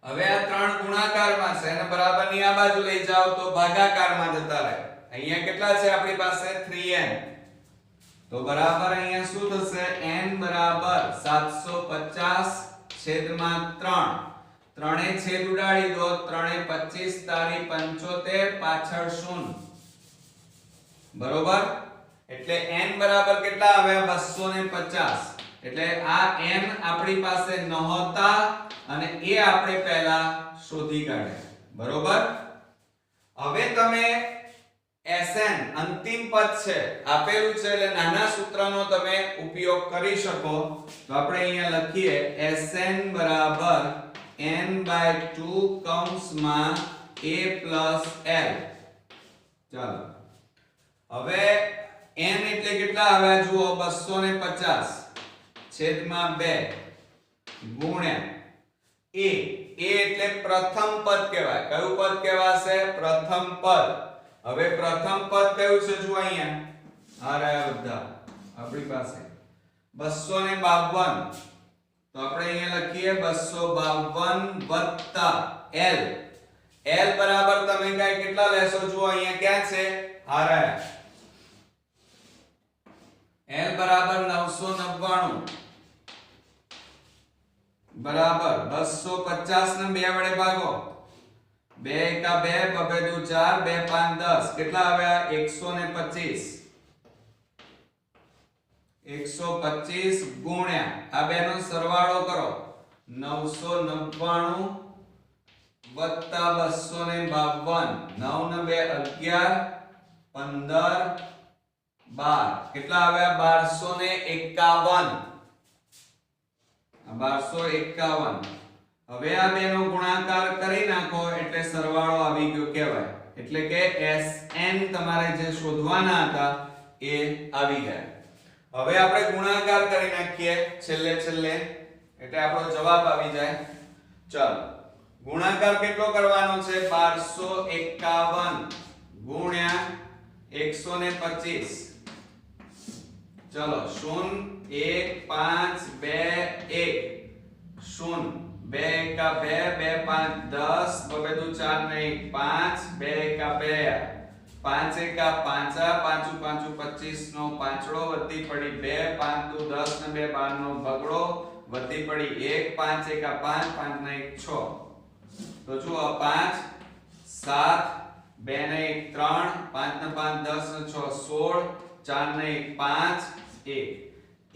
હવે આ 3 ગુણાકારમાં છે અને બરાબર ની આ બાજુ લઈ જાઓ તો ભાગાકારમાં જતા રહે. અહીંયા કેટલા છે આપણી પાસે? 3n. તો બરાબર અહીંયા શું થશે? n બરાબર 750 છેદમાં 3. ત્રણે છેદ ઉડાડી દો. 3 25 તારી 75 પાછળ 0 બરોબર. એટલે n બરાબર કેટલા આવ્યા? 250. એટલે આ n આપણી પાસે નહોતા અને એ આપણે પહેલા શોધી કાઢ્યા, બરોબર? હવે તમે Sn અંતિમ પદ છે આપેલું છે એટલે નાના સૂત્રનો તમે ઉપયોગ કરી શકો. તો આપણે અહીંયા લખીએ Sn બરાબર n/2 કૌંસમાં a + l. ચાલો હવે n એટલે કેટલા આવ્યા જુઓ 250 છેદમાં 2 ગુણ્યા a. a એટલે પ્રથમ પદ કહેવાય. કયું પદ કહેવાશે? પ્રથમ પદ. હવે પ્રથમ પદ કયું છે જુઓ અહીંયા આ રહ્યા બધા આપણી પાસે 252. તો આપણે અહીંયા લખીએ 252 વત્તા l. l બરાબર તમે કઈ કેટલા લેશો જુઓ અહીંયા ક્યાં છે આ રહ્યા l બરાબર 999 બરાબર 250 ને 2 વડે ભાગો 2 એકા 2 બબે દુ 4 2 5 10 કેટલા આવ્યા 125. 125 ગુણ્યા આ બેનો સરવાળો કરો 999 વત્તા 252 9 ને 2 11 15 12 કેટલા આવ્યા 1251. 1251. હવે આ બેનો ગુણાકાર કરી નાખો એટલે સરવાળો આવી ગયો કહેવાય. એટલે કે Sn તમારે જે શોધવાના હતા એ આવી ગયા. હવે આપણે ગુણાકાર કરી નાખીએ છેલ્લે એટલે આપણો જવાબ આવી જાય. ચાલો ગુણાકાર કેટલો કરવાનો છે 1251 ગુણ્યા 125. ચલો 0 1 5 2 1 0 2 એકા 2 2 5 10 બબે દુ 4 ને 5 2 એકા 2 5 એકા 5 5 5 25 નો પાંચડો વધી પડી 2 5 દુ 10 ને 2 12 નો બગડો વધી પડી 1 5 એકા 5 5 ને 1 6. તો જુઓ 5 7 2 ને 1 3 5 ને 5 10 ને 6 16 4 ને 1 5 1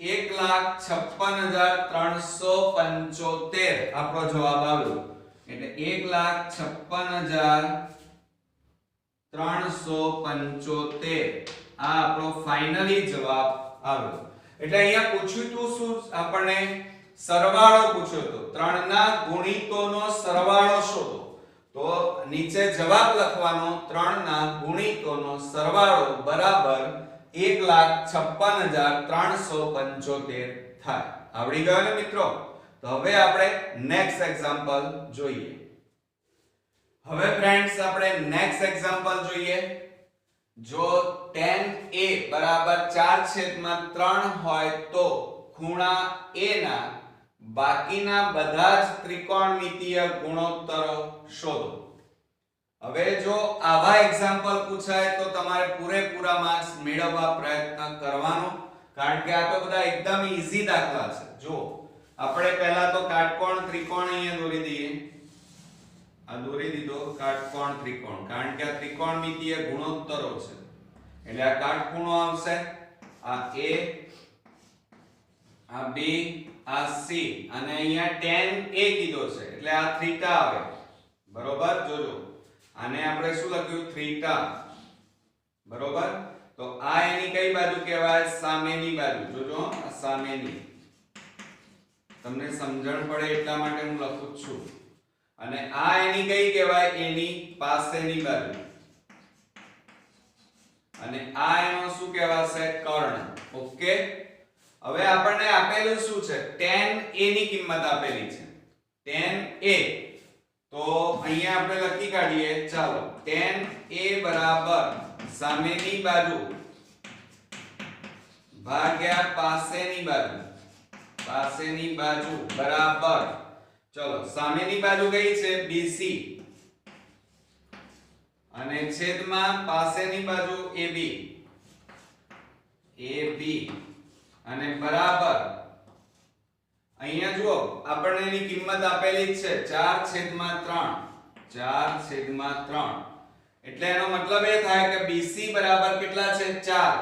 1,56,375 આપણો જવાબ આવ્યો. એટલે 1,56,375 આ આપણો ફાઇનલી જવાબ આવ્યો. એટલે અહીંયા પૂછ્યું તું શું આપણને સરવાળો પૂછ્યો તો 3 ના ગુણિતોનો સરવાળો શોધો. તો નીચે જવાબ લખવાનો 3 ના ગુણિતોનો સરવાળો બરાબર 1,56,375 થાય. આવડી ગયો ને મિત્રો? તો હવે આપણે નેક્સ્ટ એક્ઝામ્પલ જોઈએ. હવે ફ્રેન્ડ્સ આપણે નેક્સ્ટ એક્ઝામ્પલ જોઈએ. જો tan a બરાબર 4/3 હોય તો ખૂણા a ના બાકીના બધા જ ત્રિકોણમિતીય ગુણોત્તરો શોધો. હવે જો આવા એક્ઝામ્પલ પૂછાય તો તમારે પૂરેપૂરા માર્ક્સ મેળવવા પ્રયત્ન કરવાનો, કારણ કે આ તો બધા એકદમ ઈઝી દાખલા છે. જો આપણે પહેલા તો કાટકોણ ત્રિકોણ અહીંયા દોરી દઈએ. આ દોરી દીધો કાટકોણ ત્રિકોણ, કારણ કે આ ત્રિકોણમિતીય ગુણોત્તરો છે. એટલે આ કાટખૂણો આવશે, આ a, આ b, આ c અને અહીંયા tan a કીધો છે એટલે આ થીટા આવે. બરોબર? જોજો આને આપણે શું લખ્યું થીટા. બરોબર? તો આ એની કઈ બાજુ કહેવાય? સામેની બાજુ. જોજો આ સામેની, તમને સમજણ પડે એટલા માટે હું લખું છું. અને આ એની કઈ કહેવાય? એની પાસેની બાજુ. અને આ એનો શું કહેવાશે? કર્ણ. ઓકે, હવે આપણને આપેલું શું છે? tan a ની કિંમત આપેલી છે. tan a તો અહીંયા આપણે લખી કાઢીએ. ચાલો tan a બરાબર સામેની બાજુ ભાગ્યા પાસેની બાજુ. પાસેની બાજુ બરાબર, ચલો સામેની બાજુ કઈ છે? BC અને છેદમાં પાસેની બાજુ AB. AB અને બરાબર અહીંયા જુઓ આપણને એની કિંમત આપેલી છે 4/3. 4/3 એટલે એનો મતલબ એ થાય કે BC બરાબર કેટલા છે? 4.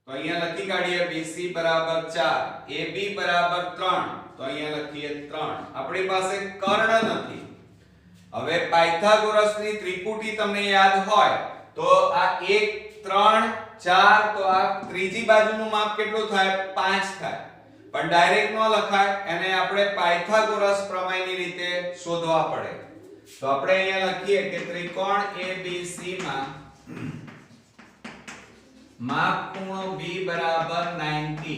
તો અહીંયા લખી કાઢીએ BC બરાબર 4, AB બરાબર 3, તો અહીંયા લખીએ 3. આપણી પાસે કર્ણ નથી. હવે પાયથાગોરસની ત્રિપુટી તમને યાદ હોય તો આ 1 3 4, તો આ ત્રીજી બાજુનું માપ કેટલું થાય? 5 થાય. પણ ડાયરેક્ટ ન લખાય, એને આપણે પાયથાગોરસ પ્રમેયની રીતે શોધવા પડે. તો આપણે અહીંયા લખીએ કે ત્રિકોણ ABC માં માપ ખૂણો B બરાબર 90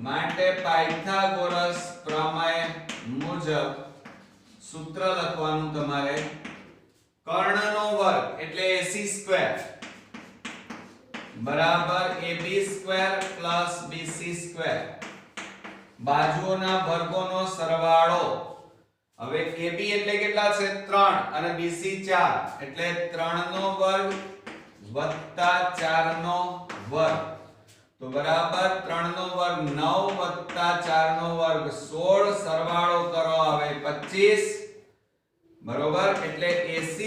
માટે પાયથાગોરસ પ્રમેય મુજબ સૂત્ર લખવાનું તમારે. કર્ણનો વર્ગ એટલે AC² બરાબર AB² BC², બાજુઓના વર્ગોનો સરવાળો. હવે AB એટલે કેટલા છે? 3 અને BC 4 એટલે 3 નો વર્ગ વત્તા 4 નો વર્ગ, તો બરાબર 3 નો વર્ગ 9 વત્તા 4 નો વર્ગ 16, સરવાળો કરો આવે 25, બરોબર. એટલે AC²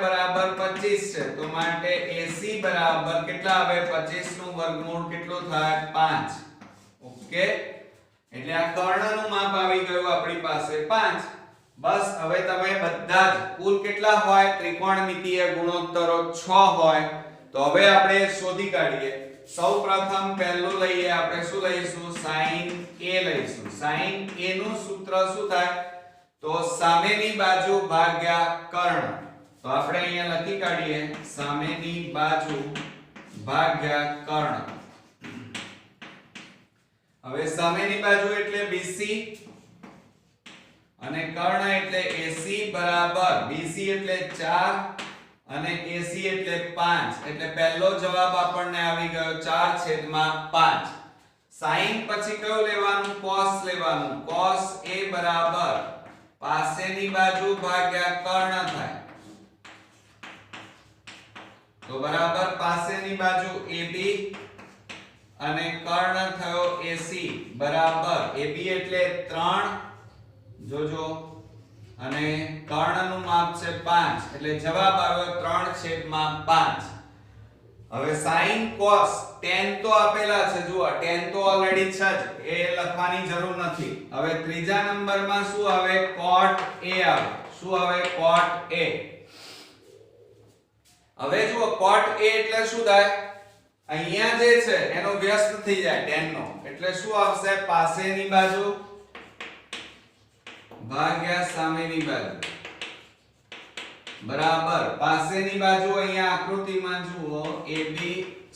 બરાબર 25 છે, તો માટે AC બરાબર કેટલા આવે? 25 નું વર્ગમૂળ કેટલું થાય? 5. ઓકે, એટલે આ કર્ણનું માપ આવી ગયું આપણી પાસે 5. બસ હવે તમે બધા જ કુલ કેટલા હોય? ત્રિકોણમિતિય ગુણોત્તરો 6 હોય. તો હવે આપણે શોધી કાઢીએ. સૌપ્રથમ પહેલું લઈએ આપણે, શું લઈશું? sin A લઈશું. sin A નું સૂત્ર શું થાય? તો સામેની બાજુ ભાગ્યા કર્ણ. તો આપણે અહીંયા લખી કાઢીએ સામેની બાજુ ભાગ્યા કર્ણ. હવે સામેની બાજુ એટલે BC અને કર્ણ એટલે AC બરાબર BC એટલે 4 અને AC એટલે 5, એટલે પહેલો જવાબ આપણને આવી ગયો 4/5. sin પછી કયું લેવાનું? cos લેવાનું. cos A બરાબર પાસેની બાજુ ભાગ્યા કર્ણ થાય, તો બરાબર પાસેની બાજુ AB અને કર્ણ થયો AC બરાબર AB એટલે 3, જોજો, અને કર્ણનું માપ છે 5, એટલે જવાબ આવ્યો 3/5. હવે sin cos tan તો આપેલા છે, જુઓ tan તો ઓલરેડી છે જ, એ લખવાની જરૂર નથી. હવે ત્રીજા નંબરમાં શું આવે? cot A આવે. શું આવે? cot A. હવે જુઓ cot A એટલે શું થાય? અહીંયા જે છે એનો વ્યસ્ત થઈ જાય tan નો, એટલે શું આવશે? પાસેની બાજુ ભાગ્યા સામેની બાજુ બરાબર પાસેની બાજુ. અહીંયા આકૃતિમાં જુઓ AB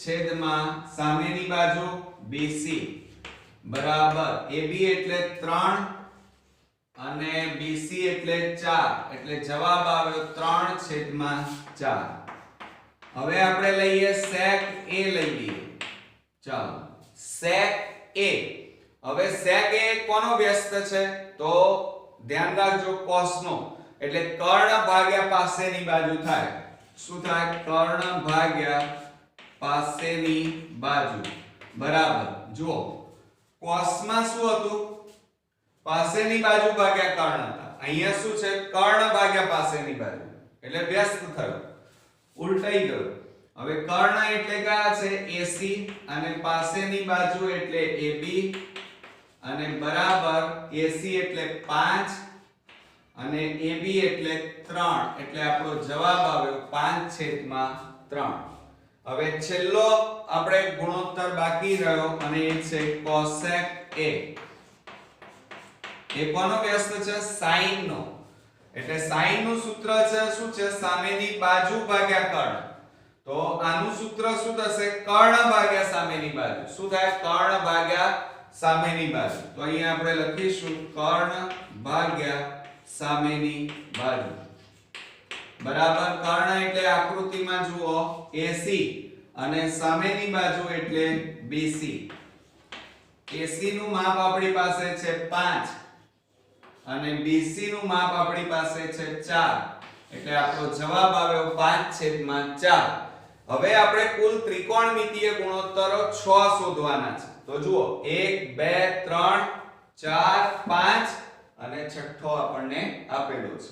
છેદમાં સામેની બાજુ BC બરાબર AB એટલે 3 અને BC એટલે 4, એટલે જવાબ આવ્યો 3/4. હવે આપણે લઈએ sec A લઈએ. ચાલો sec A. હવે sec A કોનો વ્યસ્ત છે? તો ધ્યાન રાખજો cos નો, એટલે કર્ણ ભાગ્યા પાસેની બાજુ થાય. શું થાય? કર્ણ ભાગ્યા પાસેની બાજુ બરાબર. જુઓ cos માં શું હતું? પાસેની બાજુ ભાગ્યા કર્ણ હતા. અહીંયા શું છે? કર્ણ ભાગ્યા પાસેની બાજુ, એટલે વ્યસ્ત થયો, ઉલટાઈ ગયો. હવે કર્ણ એટલે કયા છે? AC અને પાસેની બાજુ એટલે AB અને બરાબર AC એટલે 5 અને AB એટલે 3, એટલે આપણો જવાબ આવ્યો 5/3. હવે છેલ્લો આપણે ગુણોત્તર બાકી રહ્યો અને એ છે cosec A. એ કોનો વ્યસ્ત છે? sin નો, એટલે sin નું સૂત્ર છે શું છે? સામેની બાજુ ભાગ્યા કર્ણ. તો આનું સૂત્ર શું થશે? કર્ણ ભાગ્યા સામેની બાજુ. શું થાય? કર્ણ ભાગ્યા સામેની બાજુ. તો અહીંયા આપણે લખીશું કર્ણ ભાગ્યા સામેની બાજુ બરાબર. કર્ણ એટલે આકૃતિમાં જુઓ AC અને સામેની બાજુ એટલે BC. AC નું માપ આપણી પાસે છે 5 અને BC નું માપ આપણી પાસે છે 4, એટલે આપણો જવાબ આવ્યો 5/4. હવે આપણે કુલ ત્રિકોણમિતિય ગુણોત્તરો 6 શોધવાના છે. તો જુઓ 1 2 3 4 5 અને છઠ્ઠો આપણને આપેલો છે.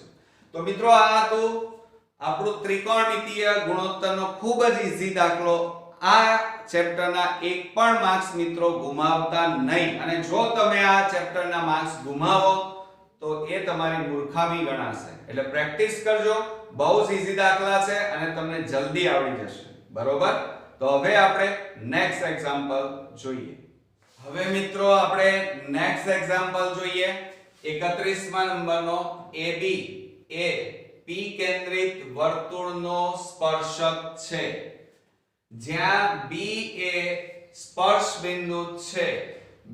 તો મિત્રો આ તો આપણો ત્રિકોણમિતિય ગુણોત્તરનો ખૂબ જ ઈઝી દાખલો. આ ચેપ્ટરના એક પણ માર્ક્સ મિત્રો ગુમાવતા નહીં, અને જો તમે આ ચેપ્ટરના માર્ક્સ ગુમાવો તો એ તમારી મૂર્ખામી ગણાશે. એટલે પ્રેક્ટિસ કરજો, બહુ જ ઈઝી દાખલા છે અને તમને જલ્દી આવડી જશે. બરોબર? તો હવે આપણે નેક્સ્ટ એક્ઝામ્પલ જોઈએ. હવે મિત્રો આપણે નેક્સ્ટ એક્ઝામ્પલ જોઈએ. 31મા નંબરનો AB એ P કેન્દ્રિત વર્તુળનો સ્પર્શક છે. જ્યાં B એ સ્પર્શ બિંદુ છે.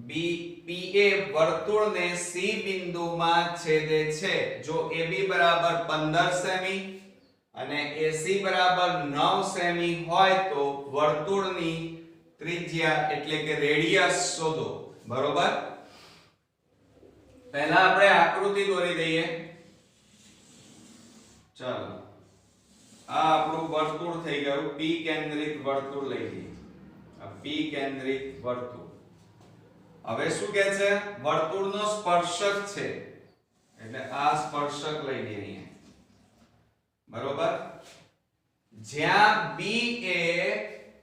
P એ વર્તુળને C બિંદુમાં છેદે છે. જો AB બરાબર 15 સેમી અને AC બરાબર 9 સેમી હોય તો વર્તુળની ત્રિજ્યા એટલે કે રેડિયસ શોધો. બરોબર? પહેલા આપણે આકૃતિ દોરી દઈએ. ચાલો, આ આપણું વર્તુળ થઈ ગયું. P કેન્દ્રિત વર્તુળ લઈ લઈએ. આ P કેન્દ્રિત વર્તુળ. હવે શું કહે છે? વર્તુળનો સ્પર્શક છે, એટલે આ સ્પર્શક લઈ લઈએ અહીંયા. બરોબર? જ્યાં B એ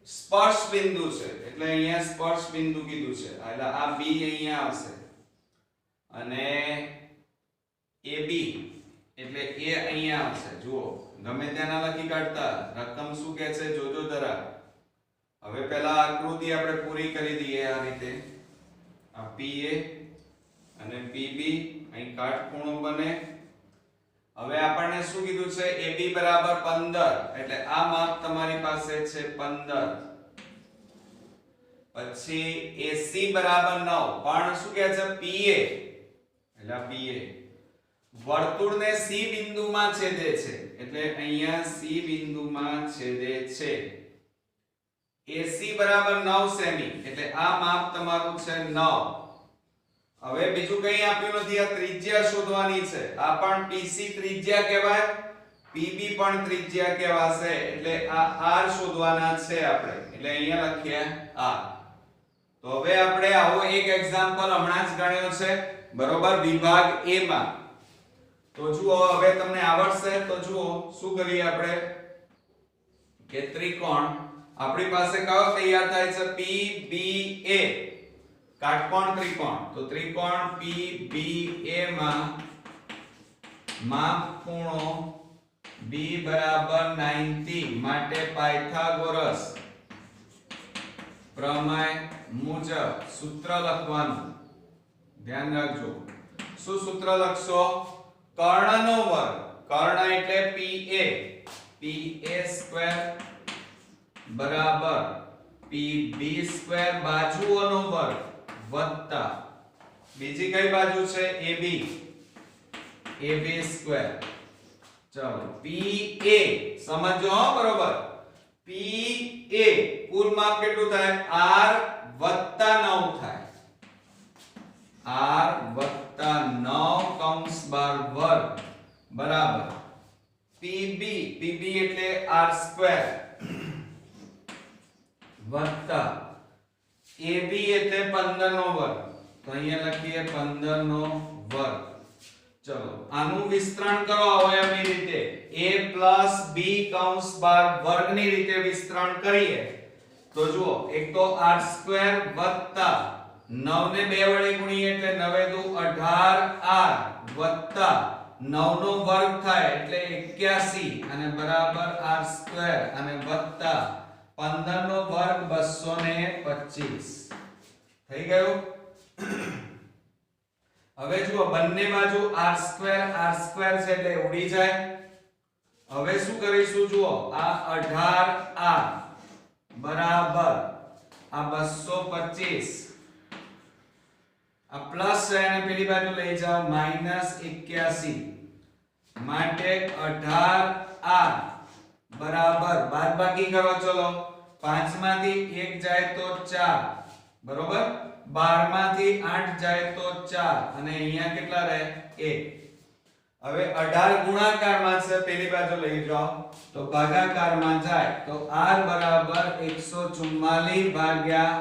સ્પર્શ બિંદુ છે, એટલે અહીંયા સ્પર્શ બિંદુ કીધું છે, એટલે આ B અહીંયા આવશે અને AB એટલે A અહીંયા આવશે. જુઓ, ગમે ત્યાં લખી કાઢતા, રકમ શું કહે છે જોજો જરા. હવે પહેલા આકૃતિ આપણે પૂરી કરી દઈએ. આ રીતે આ PA અને PB અહીં કાટખૂણો બને. હવે આપણને શું કીધું છે? AB બરાબર 15, એટલે આ માપ તમારી પાસે છે 15. પછી AC બરાબર 9, પણ શું કહે છે? PA એટલે આ PA વર્તુળને C બિંદુમાં છેદે છે, એટલે અહીંયા C બિંદુમાં છેદે છે. AC બરાબર 9 સેમી, એટલે આ માપ તમારું છે 9. હવે બીજું કંઈ આપ્યું નથી, આ ત્રિજ્યા શોધવાની છે. આ પણ PC ત્રિજ્યા કહેવાય, PB પણ ત્રિજ્યા કહેવાશે, એટલે આ R શોધવાના છે આપણે. એટલે અહીંયા લખીએ R. તો હવે આપણે આવો એક એક્ઝામ્પલ હમણાં જ ગણ્યો છે. બરોબર? વિભાગ A માં. તો જુઓ, હવે તમને આવડશે. તો જુઓ શું કરીએ આપણે કે ત્રિકોણ આપણી પાસે કયો તૈયાર થાય છે? PBA, કાટકોણ ત્રિકોણ. તો ત્રિકોણ PBA માં માપ ખૂણો B બરાબર 90 માટે પાયથાગોરસ પ્રમેય મુજબ સૂત્ર લખવાનું. ધ્યાન રાખજો. શું સૂત્ર લખશો? કર્ણનો વર્ગ. કર્ણ એટલે PA બરાબર PB સ્ક્વેર બાજુઓનો વર્ગ વત્તા બીજી કઈ બાજુ છે? AB square. ચાલો, PA સમજો હો. બરોબર? PA કુલ માપ કેટલું થાય? R વત્તા 9 થાય. R વત્તા 9 કૌંસ બાર વર્ગ બરાબર PB એટલે R સ્ક્વેર વત્તા AB એટલે 15 નો વર્ગ. તો અહીંયા લખીએ 15 નો વર્ગ. ચલો, આનું વિસ્તરણ કરો અવયવની રીતે. A + B કૌંસ બાર વર્ગની રીતે વિસ્તરણ કરીએ તો જુઓ, એક તો R સ્ક્વેર વત્તા 9 ને 2 વડે ગુણીએ એટલે 9 દુ 18R વત્તા 9 નો વર્ગ થાય એટલે 81 અને બરાબર R સ્ક્વેર અને વત્તા 15 નો વર્ગ 225 થઈ ગયું. હવે જુઓ, બંને બાજુ R સ્ક્વેર છે એટલે ઉડી જાય. હવે શું કરીશું? જુઓ, આ 18R બરાબર આ 225, આ પ્લસ છે અને પેલી બાજુ લઈ જાઓ -81 માટે 18R બરાબર બાદબાકી કરો. ચલો, 5 માંથી 1 જાય તો 4. બરોબર? 12 માંથી 8 જાય તો 4 અને અહીંયા કેટલા રહે? 1. હવે 18 ગુણાકારમાં છે, પેલી બાજુ લઈ જાઓ તો ભાગાકારમાં જાય તો R બરાબર 144 ભાગ્યા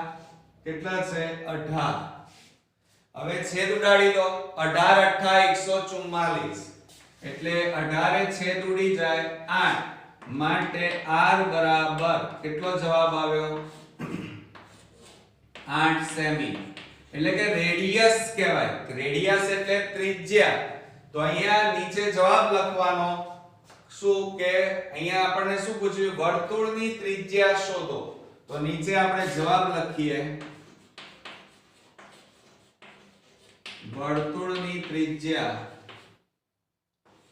કેટલા છે? 18. હવે છેદ ઉડાડી દો. 18 * 8 144 એટલે 18 એ છેદ ઉડી જાય 8 માટે r બરાબર કેટલો જવાબ આવ્યો 8 સેમી એટલે કે રેડિયસ કહેવાય રેડિયસ એટલે ત્રિજ્યા તો અહીંયા નીચે જવાબ લખવાનો શું કે અહીંયા આપણને શું પૂછ્યું વર્તુળની ત્રિજ્યા શોધો તો નીચે આપણે જવાબ લખીએ વર્તુળની ત્રિજ્યા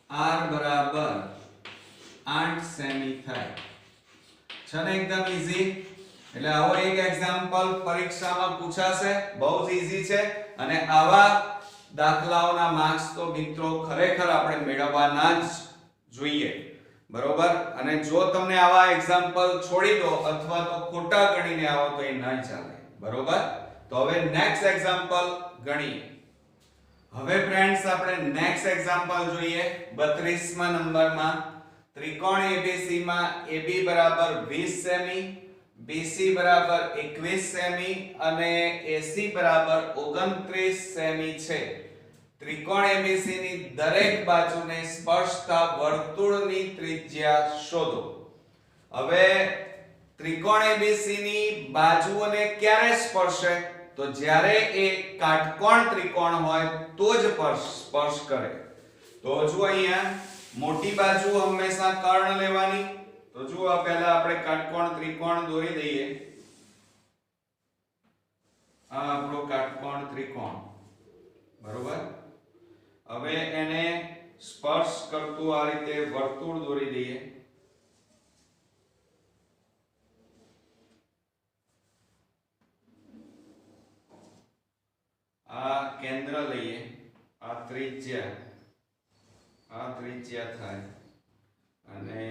r બરાબર 8 સેમી થાય છે ને એકદમ ઈઝી એટલે આવો એક એક્ઝામ્પલ પરીક્ષામાં પૂછાશે બહુ જ ઈઝી છે અને આવા દાખલાઓના માર્ક્સ તો મિત્રો ખરેખર આપણે મેળવવાના જ જોઈએ બરોબર અને જો તમને આવા એક્ઝામ્પલ છોડી દો અથવા તો ખોટા ગણીને આવો તો એ નહીં ચાલે બરોબર તો હવે નેક્સ્ટ એક્ઝામ્પલ ગણીએ હવે ફ્રેન્ડ્સ આપણે નેક્સ્ટ એક્ઝામ્પલ જોઈએ 32મા નંબરમાં ત્રિકોણ ABC માં AB બરાબર 20 સેમી BC બરાબર 21 સેમી અને AC બરાબર 29 સેમી છે ત્રિકોણ ABC ની દરેક બાજુને સ્પર્શતા વર્તુળની ત્રિજ્યા શોધો હવે ત્રિકોણ ABC ની બાજુઓને ક્યારે સ્પર્શે તો જ્યારે એ કાટકોણ ત્રિકોણ હોય તો જ સ્પર્શ કરે તો જો અહીંયા મોટી બાજુ હંમેશા કર્ણ લેવાની તો જુઓ પહેલા આપણે કાટકોણ ત્રિકોણ દોરી દઈએ આ આપણો કાટકોણ ત્રિકોણ બરોબર હવે એને સ્પર્શ કરતું આ રીતે વર્તુળ દોરી દઈએ આ કેન્દ્ર લઈએ આ ત્રિજ્યા થાય અને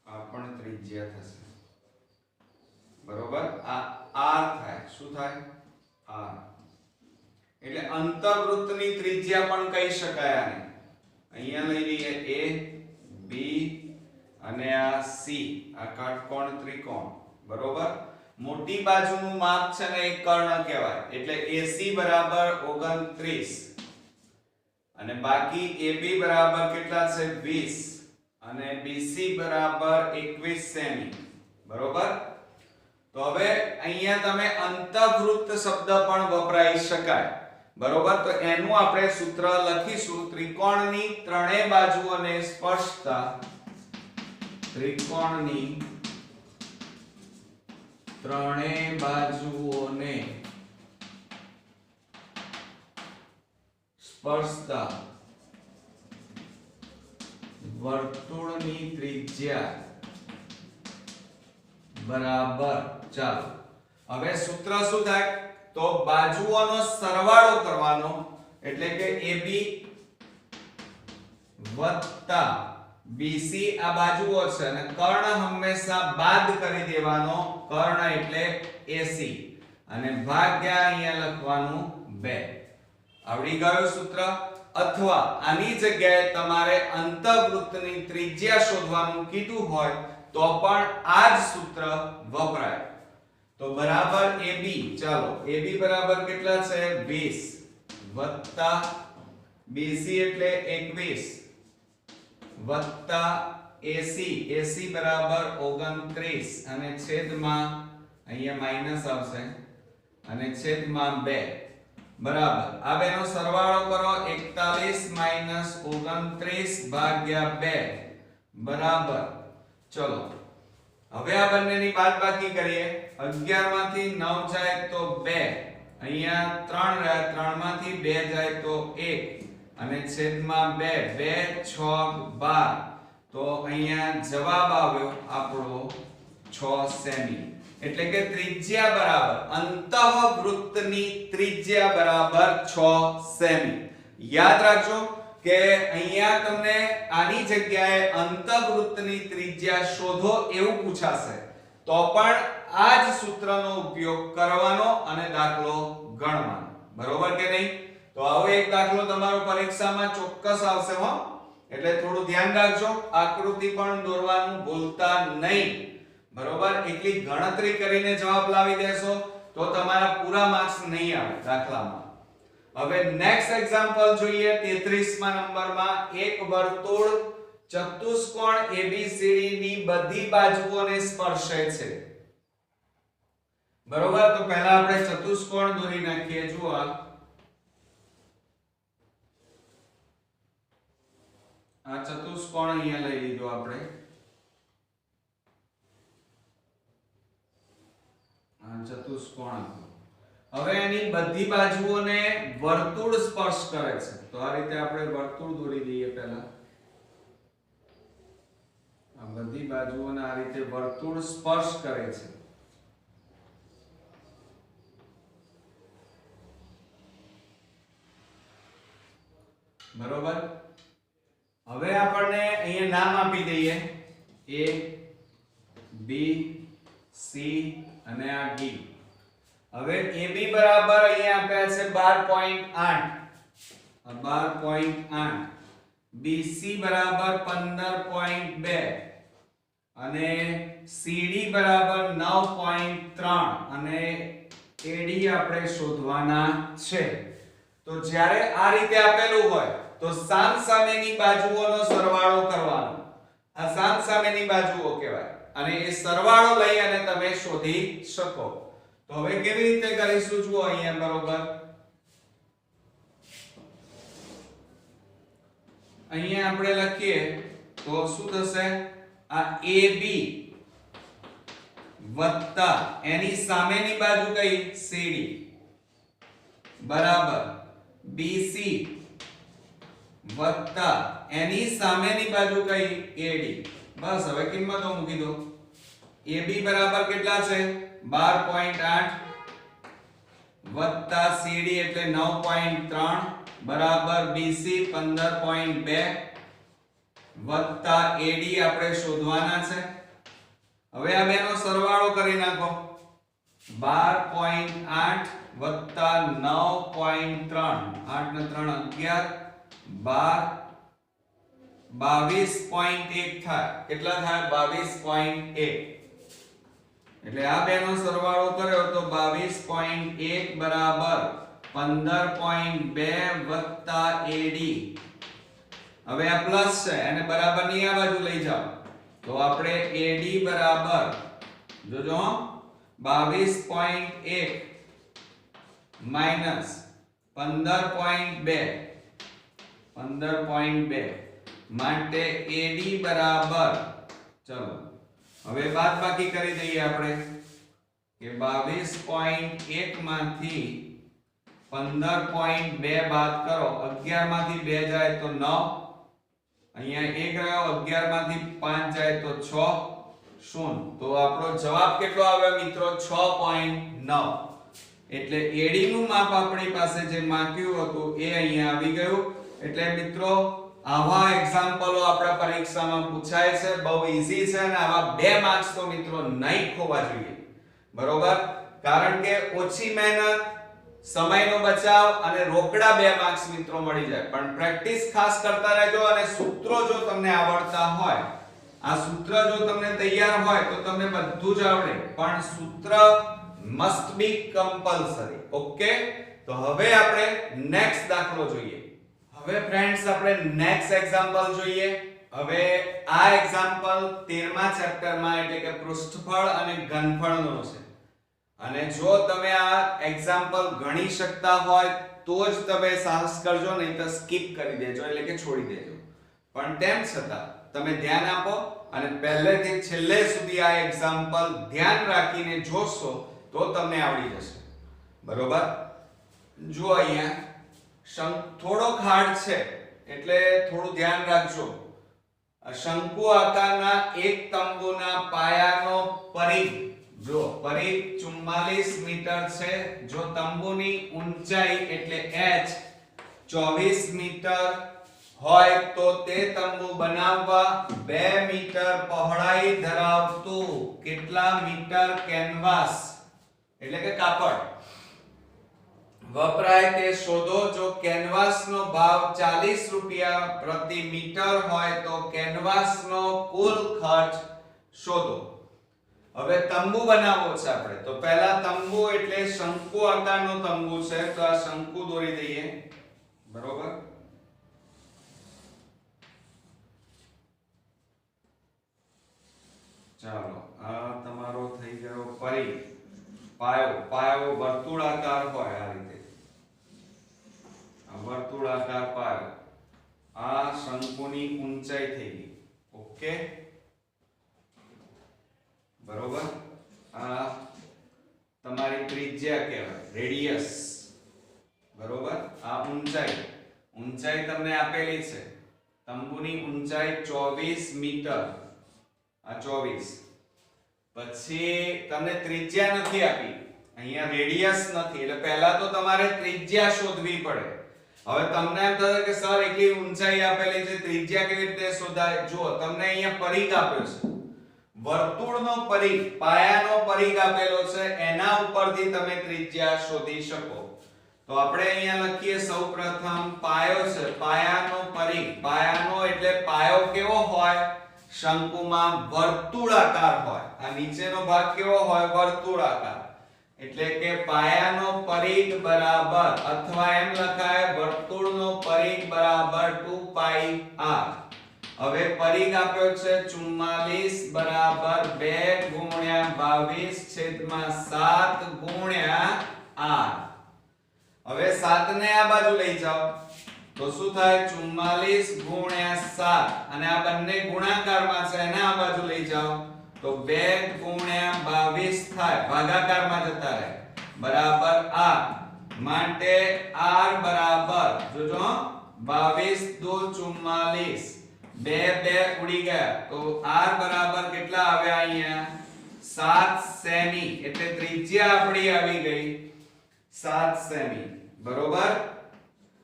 આ પણ ત્રિજ્યા થશે બરોબર આ r થાય શું થાય r એટલે અંતર્વૃત્તની ત્રિજ્યા પણ કહી શકાય આને અહીંયા લઈ લઈએ a b અને આ c આ કાટકોણ ત્રિકોણ બરોબર મોટી બાજુનું માપ છે ને એક કર્ણ કહેવાય એટલે AC બરાબર 29 અને બાકી AB બરાબર કેટલા છે 20 અને BC બરાબર 21 સેમી બરોબર તો હવે અહીંયા તમે અંતઃવૃત્ત શબ્દ પણ વપરાઈ શકાય બરોબર તો એનું આપણે સૂત્ર લખીશું ત્રિકોણની ત્રણેય બાજુઓને સ્પર્શતા ત્રિકોણની ત્રણેય બાજુઓને સ્પર્શતા વર્તુળની ત્રિજ્યા બરાબર ચાલો હવે સૂત્ર શું થાય તો બાજુઓનો સરવાળો કરવાનો એટલે કે AB વત્તા BC આ બાજુઓ છે અને કર્ણ હંમેશા બાદ કરી દેવાનો કર્ણ એટલે AC અને ભાગ્યા અહીંયા લખવાનું 2 આવડી ગયું સૂત્ર અથવા આની જગ્યાએ તમારે અંતઃવૃત્તની ત્રિજ્યા શોધવાનું કીધું હોય તો પણ આ જ સૂત્ર વપરાય તો બરાબર AB ચાલો AB બરાબર કેટલા છે 20 વત્તા BC એટલે 21 વત્તા AC બરાબર 29 અને છેદમાં અહીંયા માઈનસ આવશે અને છેદમાં 2 બરાબર આ બેનો સરવાળો કરો 41 - 29 ભાગ્યા 2 બરાબર ચલો હવે આ બંનેની બાદબાકી કરીએ 11 માંથી 9 જાય તો 2 અહીંયા 3 રહ્યા 3 માંથી 2 જાય તો 1 અને છેદમાં 2 2 6 12 તો અહીંયા જવાબ આવ્યો આપણો 6 સેમી એટલે કે ત્રિજ્યા બરાબર અંતઃવૃત્તની ત્રિજ્યા બરાબર 6 સેમી યાદ રાખજો કે અહીંયા તમને આની જગ્યાએ અંતઃવૃત્તની ત્રિજ્યા શોધો એવું પૂછાશે તો પણ આ જ સૂત્રનો ઉપયોગ કરવાનો અને દાખલો ગણવાનો બરોબર કે નહીં તો આવો એક દાખલો તમારો પરીક્ષામાં ચોક્કસ આવશે હો એટલે થોડું ધ્યાન રાખજો આકૃતિ પણ દોરવાનું ભૂલતા નહીં બરોબર એટલી ગણતરી કરીને જવાબ લાવી દેશો તો તમારા પૂરા માર્ક્સ નહીં આવે દાખલામાં હવે નેક્સ્ટ એક્ઝામ્પલ જોઈએ 33મા નંબરમાં એક વર્તુળ ચતુષ્કોણ ABCD ની બધી બાજુઓને સ્પર્શે છે બરોબર તો પહેલા આપણે ચતુષ્કોણ દોરી નાખીએ જુઓ આ ચતુષ્કોણ અહીંયા લઈ લીધો આપણે આ ચતુષ્કોણ હવે એની બધી બાજુઓને વર્તુળ સ્પર્શ કરે છે તો આ રીતે આપણે વર્તુળ દોરી દઈએ પહેલા આ બધી બાજુઓને આ રીતે વર્તુળ સ્પર્શ કરે છે બરોબર હવે આપણને અહીંયા નામ આપી દઈએ A B C અને આ D હવે AB બરાબર અહીંયા આપ્યા છે 12.8 BC બરાબર 15.2 અને CD બરાબર 9.3 અને AD આપણે શોધવાના છે તો જ્યારે આ રીતે આપેલું હોય તો સામસામેની બાજુઓનો સરવાળો કરવાનો આ સામસામેની બાજુઓ કહેવાય અને એ સરવાળો લઈ અને તમે શોધી શકો તો હવે કેવી રીતે કરીશું જુઓ અહીંયા બરોબર અહીંયા આપણે લખીએ તો શું થશે આ AB વત્તા એની સામેની બાજુ કઈ CD બરાબર BC વત્તા એની સામેની બાજુ કઈ AD બસ હવે કિંમતો મૂકી દો AB બરાબર કેટલા છે 12.8 વત્તા CD એટલે 9.3 બરાબર BC 15.2 વત્તા AD આપણે શોધવાના છે હવે આ બેનો સરવાળો કરી નાખો 12.8 વત્તા 9.3 8 ને 3 11 22.1 થાય કેટલા થાય 22.1 એટલે આ બેનો સરવાળો કર્યો તો 22.1 બરાબર 15.2 વત્તા AD હવે આ પ્લસ છે અને બરાબર ની આ બાજુ લઈ જાઓ તો આપણે AD બરાબર જોજો 22.1 માઈનસ 15.2 માટે AD બરાબર ચલો હવે બાદબાકી કરી દઈએ આપણે કે 22.1 માંથી 15.2 બાદ કરો 11 માંથી 2 જાય તો 9 અહીંયા 1 રહ્યો 11 માંથી 5 જાય તો 6 શૂન્ય તો આપણો જવાબ કેટલો આવ્યો મિત્રો 6.9 એટલે AD નું માપ આપણી પાસે જે માંગ્યું હતું એ અહીંયા આવી ગયું એટલે મિત્રો આવા એક્ઝામ્પલો આપણા પરીક્ષામાં પૂછાય છે બહુ ઈઝી છે અને આવા 2 માર્ક્સ તો મિત્રો નહીં ખોવા જોઈએ બરોબર કારણ કે ઓછી મહેનત સમયનો બચાવ અને રોકડા 2 માર્ક્સ મિત્રો મળી જાય પણ પ્રેક્ટિસ ખાસ કરતા રહેજો અને સૂત્રો જો તમને આવડતા હોય આ સૂત્ર જો તમને તૈયાર હોય તો તમને બધું જ આવડે પણ સૂત્ર must be compulsory ઓકે તો હવે આપણે નેક્સ્ટ દાખલો જોઈએ હવે ફ્રેન્ડ્સ આપણે નેક્સ્ટ એક્ઝામ્પલ જોઈએ હવે આ એક્ઝામ્પલ 13મા ચેપ્ટરમાં એટલે કે પૃષ્ઠફળ અને ઘનફળનો છે અને જો તમે આ એક્ઝામ્પલ ગણી શકતા હોય તો જ તમે સાહસ કરજો નહીં તો સ્કીપ કરી દેજો એટલે કે છોડી દેજો પણ તેમ છતાં તમે ધ્યાન આપો અને પહેલેથી છેલ્લે સુધી આ એક્ઝામ્પલ ધ્યાન રાખીને જોશો તો તમને આવડી જશે બરોબર જો અહીંયા થોડો હાર્ડ છે એટલે થોડું ધ્યાન રાખજો શંકુ આકારના એક તંબુના પાયાનો પરિઘ જો પરિઘ 44 મીટર છે જો તંબુની ઊંચાઈ એટલે h 24 મીટર હોય તો તે તંબુ બનાવવા 2 મીટર પહોળાઈ ધરાવતું કેટલા મીટર કેનવાસ એટલે કે કાપડ વપરાય તે શોધો જો કેનવાસનો ભાવ 40 રૂપિયા પ્રતિ મીટર હોય તો કેનવાસનો કુલ ખર્ચ શોધો હવે તંબુ બનાવવો છે આપણે તો પહેલા તંબુ એટલે શંકુ આકારનો તંબુ છે તો આ શંકુ દોરી દઈએ બરોબર ચાલો આ તમારો થઈ ગયો પરિઘ પાયો પાયો વર્તુળાકાર હોય આ રીતે વર્તુળાકાર પાયો આ શંકુની ઊંચાઈ થઈ ગઈ ઓકે બરોબર આ તમારી ત્રિજ્યા કહેવાય રેડિયસ બરોબર આ ઊંચાઈ ઊંચાઈ તમને આપેલી છે તંબુની ઊંચાઈ 24 મીટર આ 24 પછી તમને ત્રિજ્યા નથી આપી અહીંયા રેડિયસ નથી એટલે પહેલા તો તમારે ત્રિજ્યા શોધવી પડે હવે તમને એમ થશે કે સર એટલી ઊંચાઈ આપેલી છે ત્રિજ્યા કેવી રીતે શોધાય જુઓ તમને અહીંયા પરિઘ આપ્યો છે વર્તુળનો પરિઘ પાયાનો પરિઘ આપેલો છે એના ઉપરથી તમે ત્રિજ્યા શોધી શકો તો આપણે અહીંયા લખીએ સૌપ્રથમ પાયો છે પાયાનો પરિઘ પાયાનો એટલે પાયો કેવો હોય શંકુમાં વર્તુળાકાર હોય આ નીચેનો ભાગ કેવો હોય વર્તુળાકાર એટલે કે પાયાનો પરિઘ બરાબર અથવા એમ લખાય વર્તુળનો પરિઘ બરાબર 2 r હવે પરિઘ આપ્યો છે 44 બરાબર 2 ગુણ્યા 22 7 ગુણ્યા r હવે 7 ને આ બાજુ લઈ જાઓ તો શું થાય 44 ગુણ્યા 7 અને આ બંને ગુણાકારમાં છે એને આ બાજુ લઈ જાઓ તો 2 ગુણ્યા 22 થાય ભાગાકારમાં જતા રહે બરાબર r માટે r બરાબર જોજો 22 2 44 2 ઉડી ગયા તો r બરાબર કેટલા આવ્યા અહીંયા 7 સેમી એટલે ત્રિજ્યા આપણી આવી ગઈ 7 સેમી બરોબર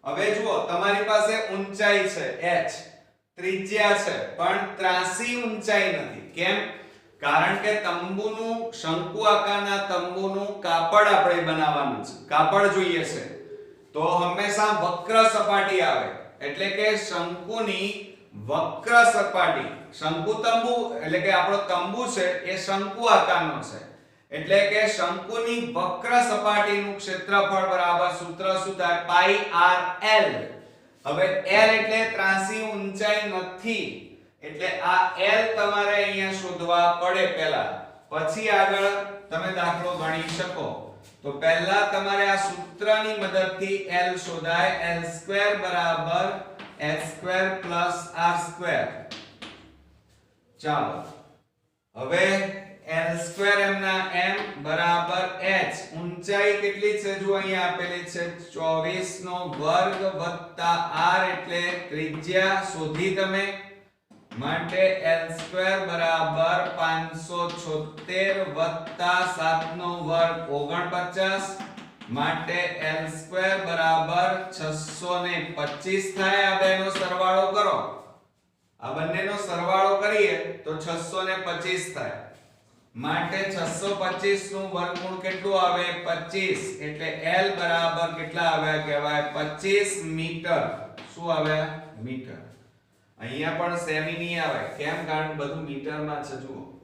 હવે જુઓ તમારી પાસે ઊંચાઈ છે h ત્રિજ્યા છે પણ ત્રાસી ઊંચાઈ નથી કેમ કારણ કે તંબુનું શંકુ આકારના તંબુનું કાપડ આપણે બનાવવાનું છે કાપડ જોઈએ છે તો હંમેશા વક્ર સપાટી આવે એટલે કે શંકુની વક્ર સપાટી શંકુ તંબુ એટલે કે આપણો તંબુ છે એ શંકુ આકારનો છે એટલે કે શંકુની વક્ર સપાટીનું ક્ષેત્રફળ બરાબર સૂત્ર શું થાય પાઈ r l હવે l એટલે ત્રાસી ઊંચાઈ નથી એટલે આ l તમારે અહીંયા શોધવા પડે પહેલા પછી આગળ તમે દાખલો ગણી શકો તો પહેલા તમારે આ સૂત્રની મદદથી l શોધાય l2 બરાબર h2 r2 ચાલો હવે l2 એમના m બરાબર h ઊંચાઈ કેટલી છે જો અહીંયા આપેલી છે 24 નો વર્ગ વત્તા r એટલે ત્રિજ્યા શોધી તમે માટે l2 બરાબર 576 વત્તા 7 નો વર્ગ 49 માટે l2 બરાબર 625 થાય આ બેનો સરવાળો કરો આ બંનેનો સરવાળો કરીએ તો 625 થાય માટે 625 નું વર્ગમૂળ કેટલું આવે 25 એટલે l બરાબર કેટલા આવ્યા કહેવાય 25 મીટર શું આવ્યા મીટર અહીંયા પણ સેમી નહીં આવે કેમ કારણ બધું મીટરમાં છે જુઓ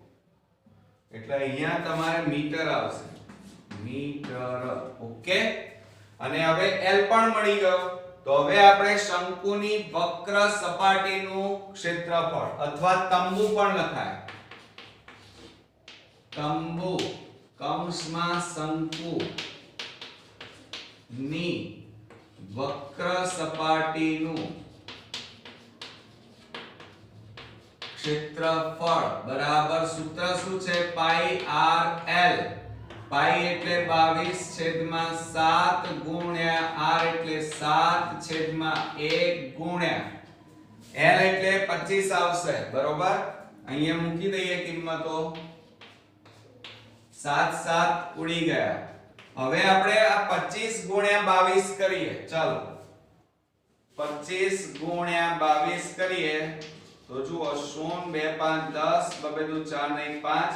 એટલે અહીંયા તમારે મીટર આવશે મીટર ઓકે અને હવે l પણ મળી ગયો તો હવે આપણે શંકુની વક્ર સપાટીનું ક્ષેત્રફળ અથવા તંબુ પણ લખાય તંબુ કૌંસમાં શંકુ ની વક્ર સપાટીનું ક્ષેત્રફળ બરાબર સૂત્ર શું છે પાઈ r l પાઈ એટલે 22/7 ગુણ્યા r એટલે 7/1 ગુણ્યા l એટલે 25 આવશે બરોબર અહીંયા મૂકી દઈએ કિંમતો 7 7 ઉડી ગયા હવે આપણે આ 25 ગુણ્યા 22 કરીએ ચાલો 25 ગુણ્યા 22 કરીએ તો જુઓ 0 2 5 10 બબે દુ 4 નહીં 5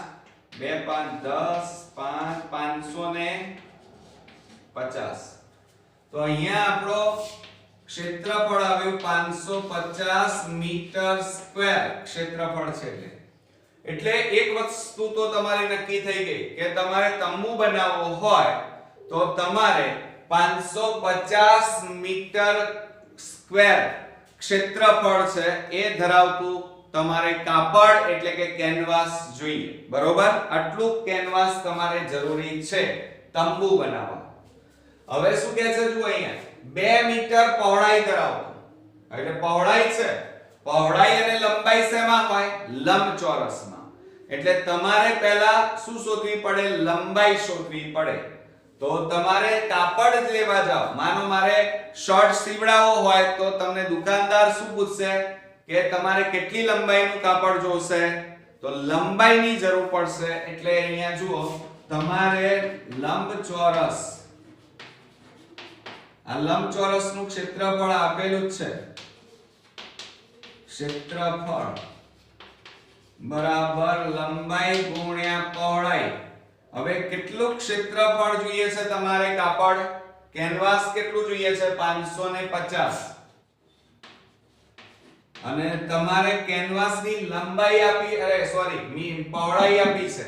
2 5 10 5 550 તો અહીંયા આપણો ક્ષેત્રફળ આવ્યું 550 મીટર સ્ક્વેર ક્ષેત્રફળ છે એટલે એક વસ્તુ તો તમારી નક્કી થઈ ગઈ કે તમારે તંબુ બનાવવો હોય તો તમારે 550 મીટર સ્ક્વેર ક્ષેત્રફળ છે એ ધરાવતું તમારે કાપડ એટલે કે કેનવાસ જોઈએ, બરોબર? આટલું કેનવાસ તમારે જરૂરી છે તંબુ બનાવવા. હવે શું કહે છે જુઓ અહીંયા 2 મીટર પહોળાઈ ધરાવતો, એટલે પહોળાઈ છે, પહોળાઈ અને લંબાઈ શેમાં હોય? લંબચોરસમાં. એટલે તમારે પહેલા શું શોધવી પડે? લંબાઈ શોધવી પડે. તો તમારે કાપડ જ લેવા જાઓ. માનો મારે શર્ટ સીવડાવવો હોય તો તમને દુકાનદાર શું પૂછશે કે તમારે કેટલી લંબાઈનું કાપડ જોશે? તો લંબાઈની જરૂર પડશે. એટલે અહીંયા જુઓ તમારે લંબચોરસ, આ લંબચોરસનું ક્ષેત્રફળ આપેલું જ છે, ક્ષેત્રફળ બરાબર લંબાઈ ગુણ્યા પહોળાઈ. હવે કેટલું ક્ષેત્રફળ જોઈએ છે તમારે? કાપડ કેનવાસ કેટલું જોઈએ છે? 550. અને તમારે કેનવાસની લંબાઈ આપી, પહોળાઈ આપી છે,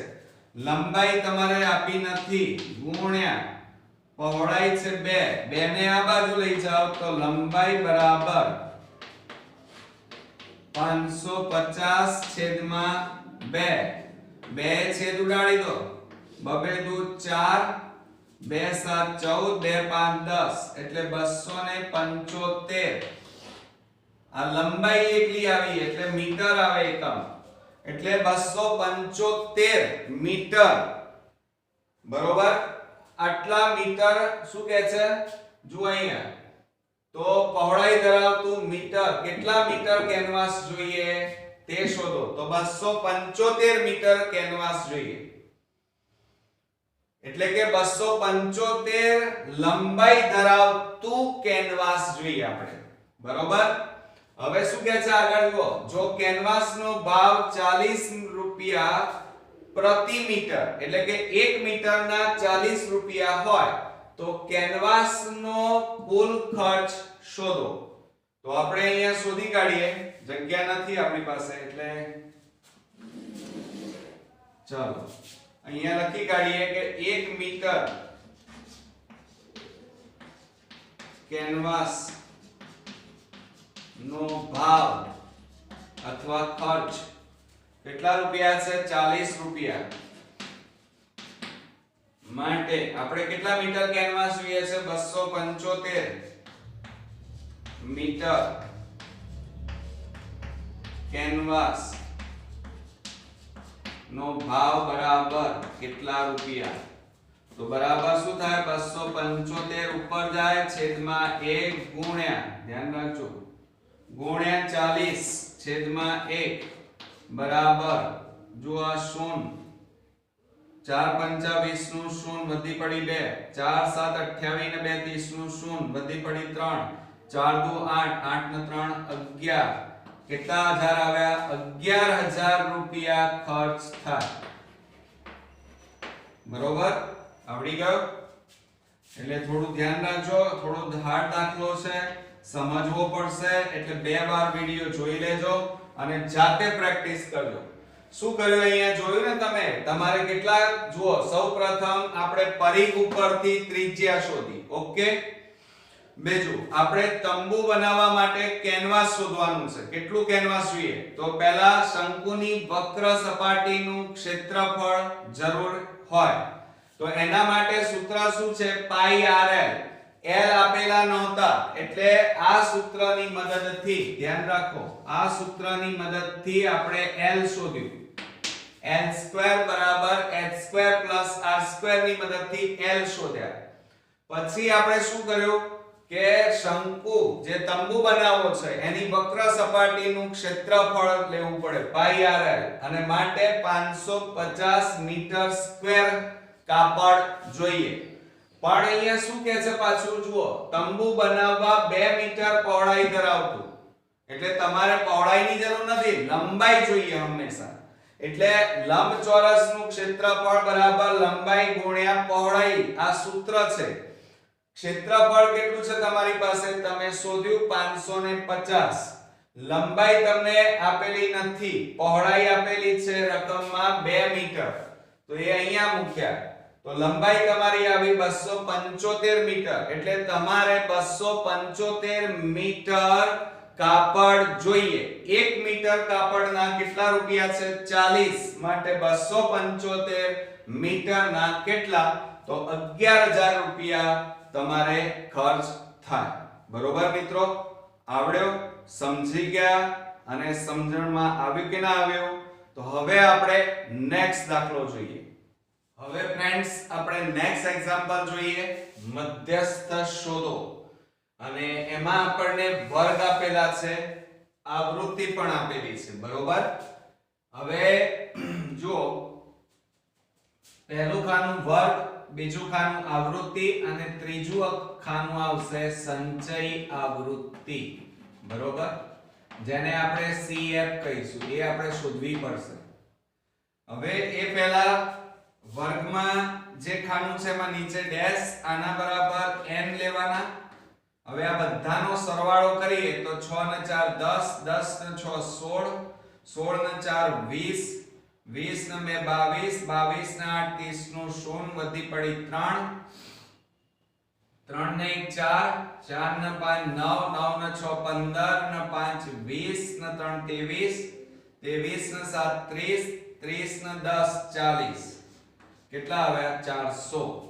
લંબાઈ તમારે આપી નથી, ગુણ્યા પહોળાઈ છે 2. 2 ને આ બાજુ લઈ જાઓ તો લંબાઈ બરાબર 550/2. 2 છેદ ઉડાડી દો, 2 2 4, 2 7 14, 2 5 10, એટલે 275. આ લંબાઈ એકલી આવી એટલે મીટર આવે એકમ, એટલે 275 મીટર, બરોબર? આટલા મીટર શું કહે છે જુઓ અહીંયા. તો પહોળાઈ ધરાવતું મીટર, કેટલા મીટર કેનવાસ જોઈએ તે શોધો. તો 275 મીટર કેનવાસ જોઈએ, એટલે કે 275 લંબાઈ ધરાવતું કેનવાસ જોઈએ આપણે, બરોબર? હવે શું કહે છે આગળ જુઓ. જો કેનવાસનો ભાવ 40 રૂપિયા પ્રતિ મીટર, એટલે કે 1 મીટરના 40 રૂપિયા હોય તો કેનવાસનો કુલ ખર્ચ શોધો. તો આપણે અહીંયા શોધી કાઢીએ, જગ્યા નથી આપણી પાસે, એટલે ચાલો અહીંયા લખી કાઢીએ કે 1 મીટર કેનવાસ નો ભાવ અથવા ખર્ચ કેટલા રૂપિયા છે? 40 રૂપિયા. માટે આપણે કેટલા મીટર કેનવાસ જોઈએ છે? 275 મીટર કેનવાસ નો ભાવ બરાબર કેટલા રૂપિયા? તો બરાબર શું થાય? 275 ઉપર જાય, છેદમાં 1 ગુણ્યા, ધ્યાન રાખજો, ગુણ્યા 40 છેદમાં 1 બરાબર જો આ 0, 4 5 20 નું 0 વધી પડી 2, 4 7 28 ને 2 30 નું 0 વધી પડી 3, 4 2 8, 8 ને 3 11. કેટલા હજાર આવ્યા? 11000 રૂપિયા ખર્ચ થાય, બરોબર? આવડી ગયો? એટલે થોડું ધ્યાન રાખજો, થોડો હાર્ડ દાખલો છે, સમજવો પડશે, એટલે 2 વાર વિડિયો જોઈ લેજો અને જાતે પ્રેક્ટિસ કરજો. શું કર્યું અહીંયા જોયું ને તમે? તમારે કેટલા જુઓ, સૌપ્રથમ આપણે પરિઘ ઉપરથી ત્રિજ્યા શોધી, ઓકે? બીજું આપણે તંબુ બનાવવા માટે કેનવાસ શોધવાનું છે. કેટલું કેનવાસ જોઈએ? તો પહેલા શંકુની વક્ર સપાટીનું ક્ષેત્રફળ જરૂર હોય, તો એના માટે સૂત્ર શું છે? પાઈ RL. L આપેલા નહોતા, એટલે આ સૂત્રની મદદથી, ધ્યાન રાખો, આ સૂત્રની મદદથી આપણે L શોધ્યું. L² બરાબર h² + r² ની મદદથી L શોધ્યા. પછી આપણે શું કર્યું કે શંકુ જે તંબુ બનાવવો છે એની વક્ર સપાટીનું ક્ષેત્રફળ લેવું પડે, પાઈ RL, અને માટે 550 મીટર સ્ક્વેર કાપડ જોઈએ. પણ અહીંયા શું કહે છે પાછું જુઓ, તંબુ બનાવવા 2 મીટર પહોળાઈ ધરાવતું, એટલે તમારે પહોળાઈની જરૂર નથી, લંબાઈ જોઈએ હંમેશા. એટલે લંબચોરસનું ક્ષેત્રફળ બરાબર લંબાઈ ગુણ્યા પહોળાઈ, આ સૂત્ર છે. ક્ષેત્રફળ કેટલું છે તમારી પાસે? તમે શોધ્યું 550. લંબાઈ તમને આપેલી નથી, પહોળાઈ આપેલી છે રકમમાં 2 મીટર, તો એ અહીંયા મૂક્યા. તો લંબાઈ તમારી આવી 275 મીટર, એટલે તમારે 275 મીટર કાપડ જોઈએ. 1 મીટર કાપડના કેટલા રૂપિયા છે? 40. માટે 275 મીટરના કેટલા? તો 11000 રૂપિયા તમારે ખર્ચ થાય. બરોબર મિત્રો? આવડ્યો? સમજી ગયા? અને સમજણમાં આવ્યું કે ના આવ્યું? તો હવે આપણે નેક્સ્ટ દાખલો જોઈએ. હવે ફ્રેન્ડ્સ આપણે નેક્સ્ટ એક્ઝામ્પલ જોઈએ. મધ્યસ્થ શોધો. અને એમાં આપણને વર્ગ આપેલા છે, આવૃત્તિ પણ આપેલી છે. બરોબર? હવે જુઓ, પહેલું ખાનું વર્ગ, બીજું ખાનું આવૃત્તિ અને ત્રીજું ખાનું આવશે સંચય આવૃત્તિ. બરોબર? જેને આપણે CF કહીશું. એ આપણે શોધવી પડશે. હવે એ પહેલા વર્ગમાં જે ખાનું છે એમાં નીચે ડેશ, આના બરાબર n લેવાના. હવે આ બધાનો સરવાળો કરીએ તો 6 ને 4 10, 10 ને 6 16, 16 ને 4 20, 20 ને 2 22, 22 ને 8 30 નું શૂન વધી પડી 3, 3 ને 1 4, 4 ને 5 9, 9 ને 6 15 ને 5 20 ને 3 23, 23 ને 7 30, 30 ને 10 40. કેટલા આવ્યા? 400.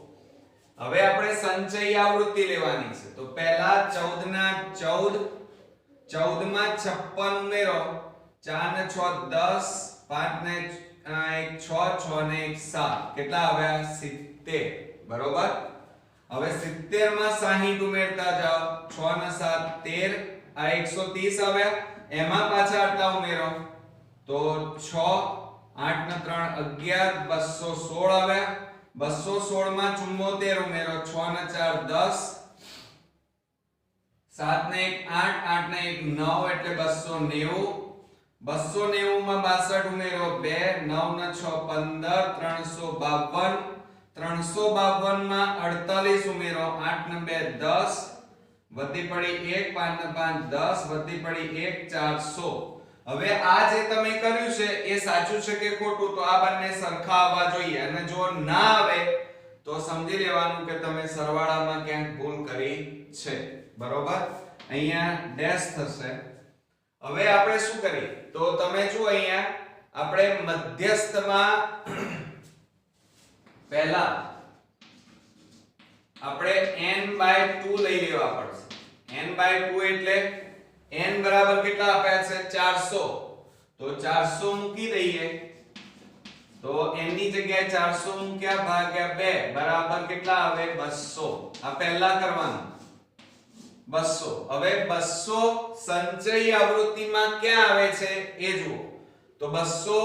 હવે આપણે સંચય આવૃત્તિ લેવાની છે. તો પહેલા 14 ના 14, 14 માં 56 ઉમેરો, 4 ને 6 10, 5 ને 1 6, 6 ને 1 7. કેટલા આવ્યા? 70. બરોબર? હવે 70 માં 60 ઉમેરતા જાઓ. 6 ને 7 13, આ 130 આવ્યા. એમાં પાછા આટલા ઉમેરો તો 6, 8 ને 3 11, 216 આવ્યા. 216 માં 74 ઉમેરો, 6 ને 4 10, 7 ને 1 8, 8 ને 1 9 એટલે 290. 290 માં 62 ઉમેરો 2, 9 ને 6 15, 352. 352 માં 48 ઉમેરો, 8 ને 2 10, વધી પડી 1, 5 ને 5 10, વધી પડી 1 400. હવે આ જે તમે કર્યું છે એ સાચું છે કે ખોટું? તો આ બંને સરખા આવવા જોઈએ. અને જો ના આવે તો સમજી લેવાનું કે તમે સરવાળામાં ક્યાંક ભૂલ કરી છે. બરોબર? અહીંયા ડેશ થશે. હવે આપણે શું કરીએ? તો તમે જુઓ, અહીંયા આપણે મધ્યસ્થમાં પહેલા આપણે n/2 લઈ લેવા પડશે. n/2 એટલે n બરાબર કેટલા આપ્યા છે? 400. તો 400 મૂકી દઈએ. તો n ની જગ્યાએ 400 મૂક્યા ભાગ્યા 2 બરાબર કેટલા આવે? 200. આ પહેલા કરવાનું 200. હવે 200 સંચય આવૃત્તિમાં ક્યાં આવે છે એ જુઓ. તો 200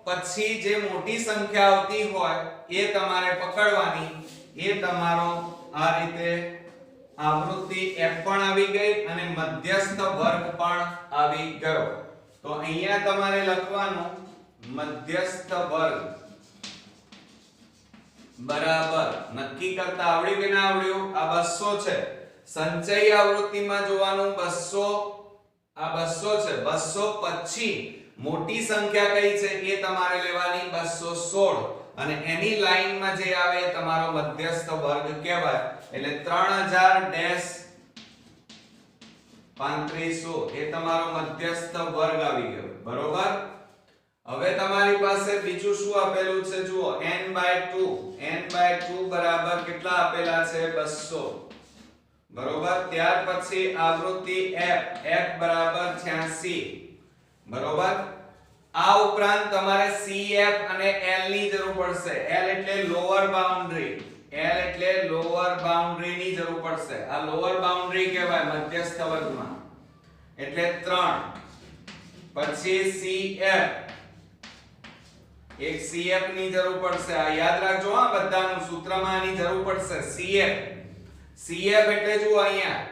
પછી જે મોટી સંખ્યા આવતી હોય એ તમારે પકડવાની. એ તમારો આ રીતે આવૃત્તિ f પણ આવી ગઈ અને મધ્યસ્થ વર્ગ પણ આવી ગયો. તો અહીંયા તમારે લખવાનું મધ્યસ્થ વર્ગ બરાબર, નક્કી કરતા આવડ્યું કે ના આવડ્યું? આ 200 છે. સંચય આવૃત્તિમાં જોવાનું 200, આ 200 છે. 200 પછી મોટી સંખ્યા કઈ છે એ તમારે લેવાની 216. અને એની લાઈનમાં જે આવે એ તમારો મધ્યસ્થ વર્ગ કહેવાય. એટલે 3000-3500 એ તમારો મધ્યસ્થ વર્ગ આવી ગયો. બરોબર? હવે તમારી પાસે બીજું શું આપેલું છે? જુઓ, n/2. n/2 બરાબર કેટલા આપેલા છે? 200. બરોબર? ત્યાર પછી આવૃત્તિ f, f બરાબર 86. બરોબર? આ ઉપરાંત તમારે CF અને L ની જરૂર પડશે. L એટલે લોઅર બાઉન્ડ્રી, L એટલે લોઅર બાઉન્ડ્રી ની જરૂર પડશે. આ લોઅર બાઉન્ડ્રી કહેવાય મધ્યસ્થ વર્ગમાં. એટલે 3. પછી CF, એક CF ની જરૂર પડશે. આ યાદ રાખજો હા, બધાનું સૂત્રમાં આની જરૂર પડશે. CF એટલે જુઓ અહીંયા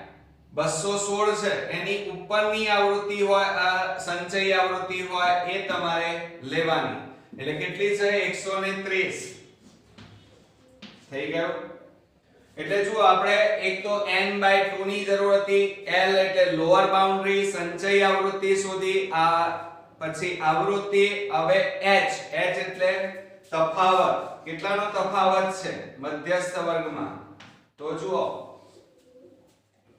216 છે, એની ઉપરની આવૃત્તિ હોય, આ સંચય આવૃત્તિ હોય એ તમારે લેવાની. એટલે કેટલી છે? 130. થઈ ગયું? એટલે જુઓ, આપણે એક તો n/2 ની જરૂર હતી, L એટલે લોઅર બાઉન્ડ્રી, સંચય આવૃત્તિ શોધી, આ પછી આવૃત્તિ. હવે h એટલે તફાવત. કેટલાનો તફાવત છે મધ્યસ્થ વર્ગમાં? તો જુઓ,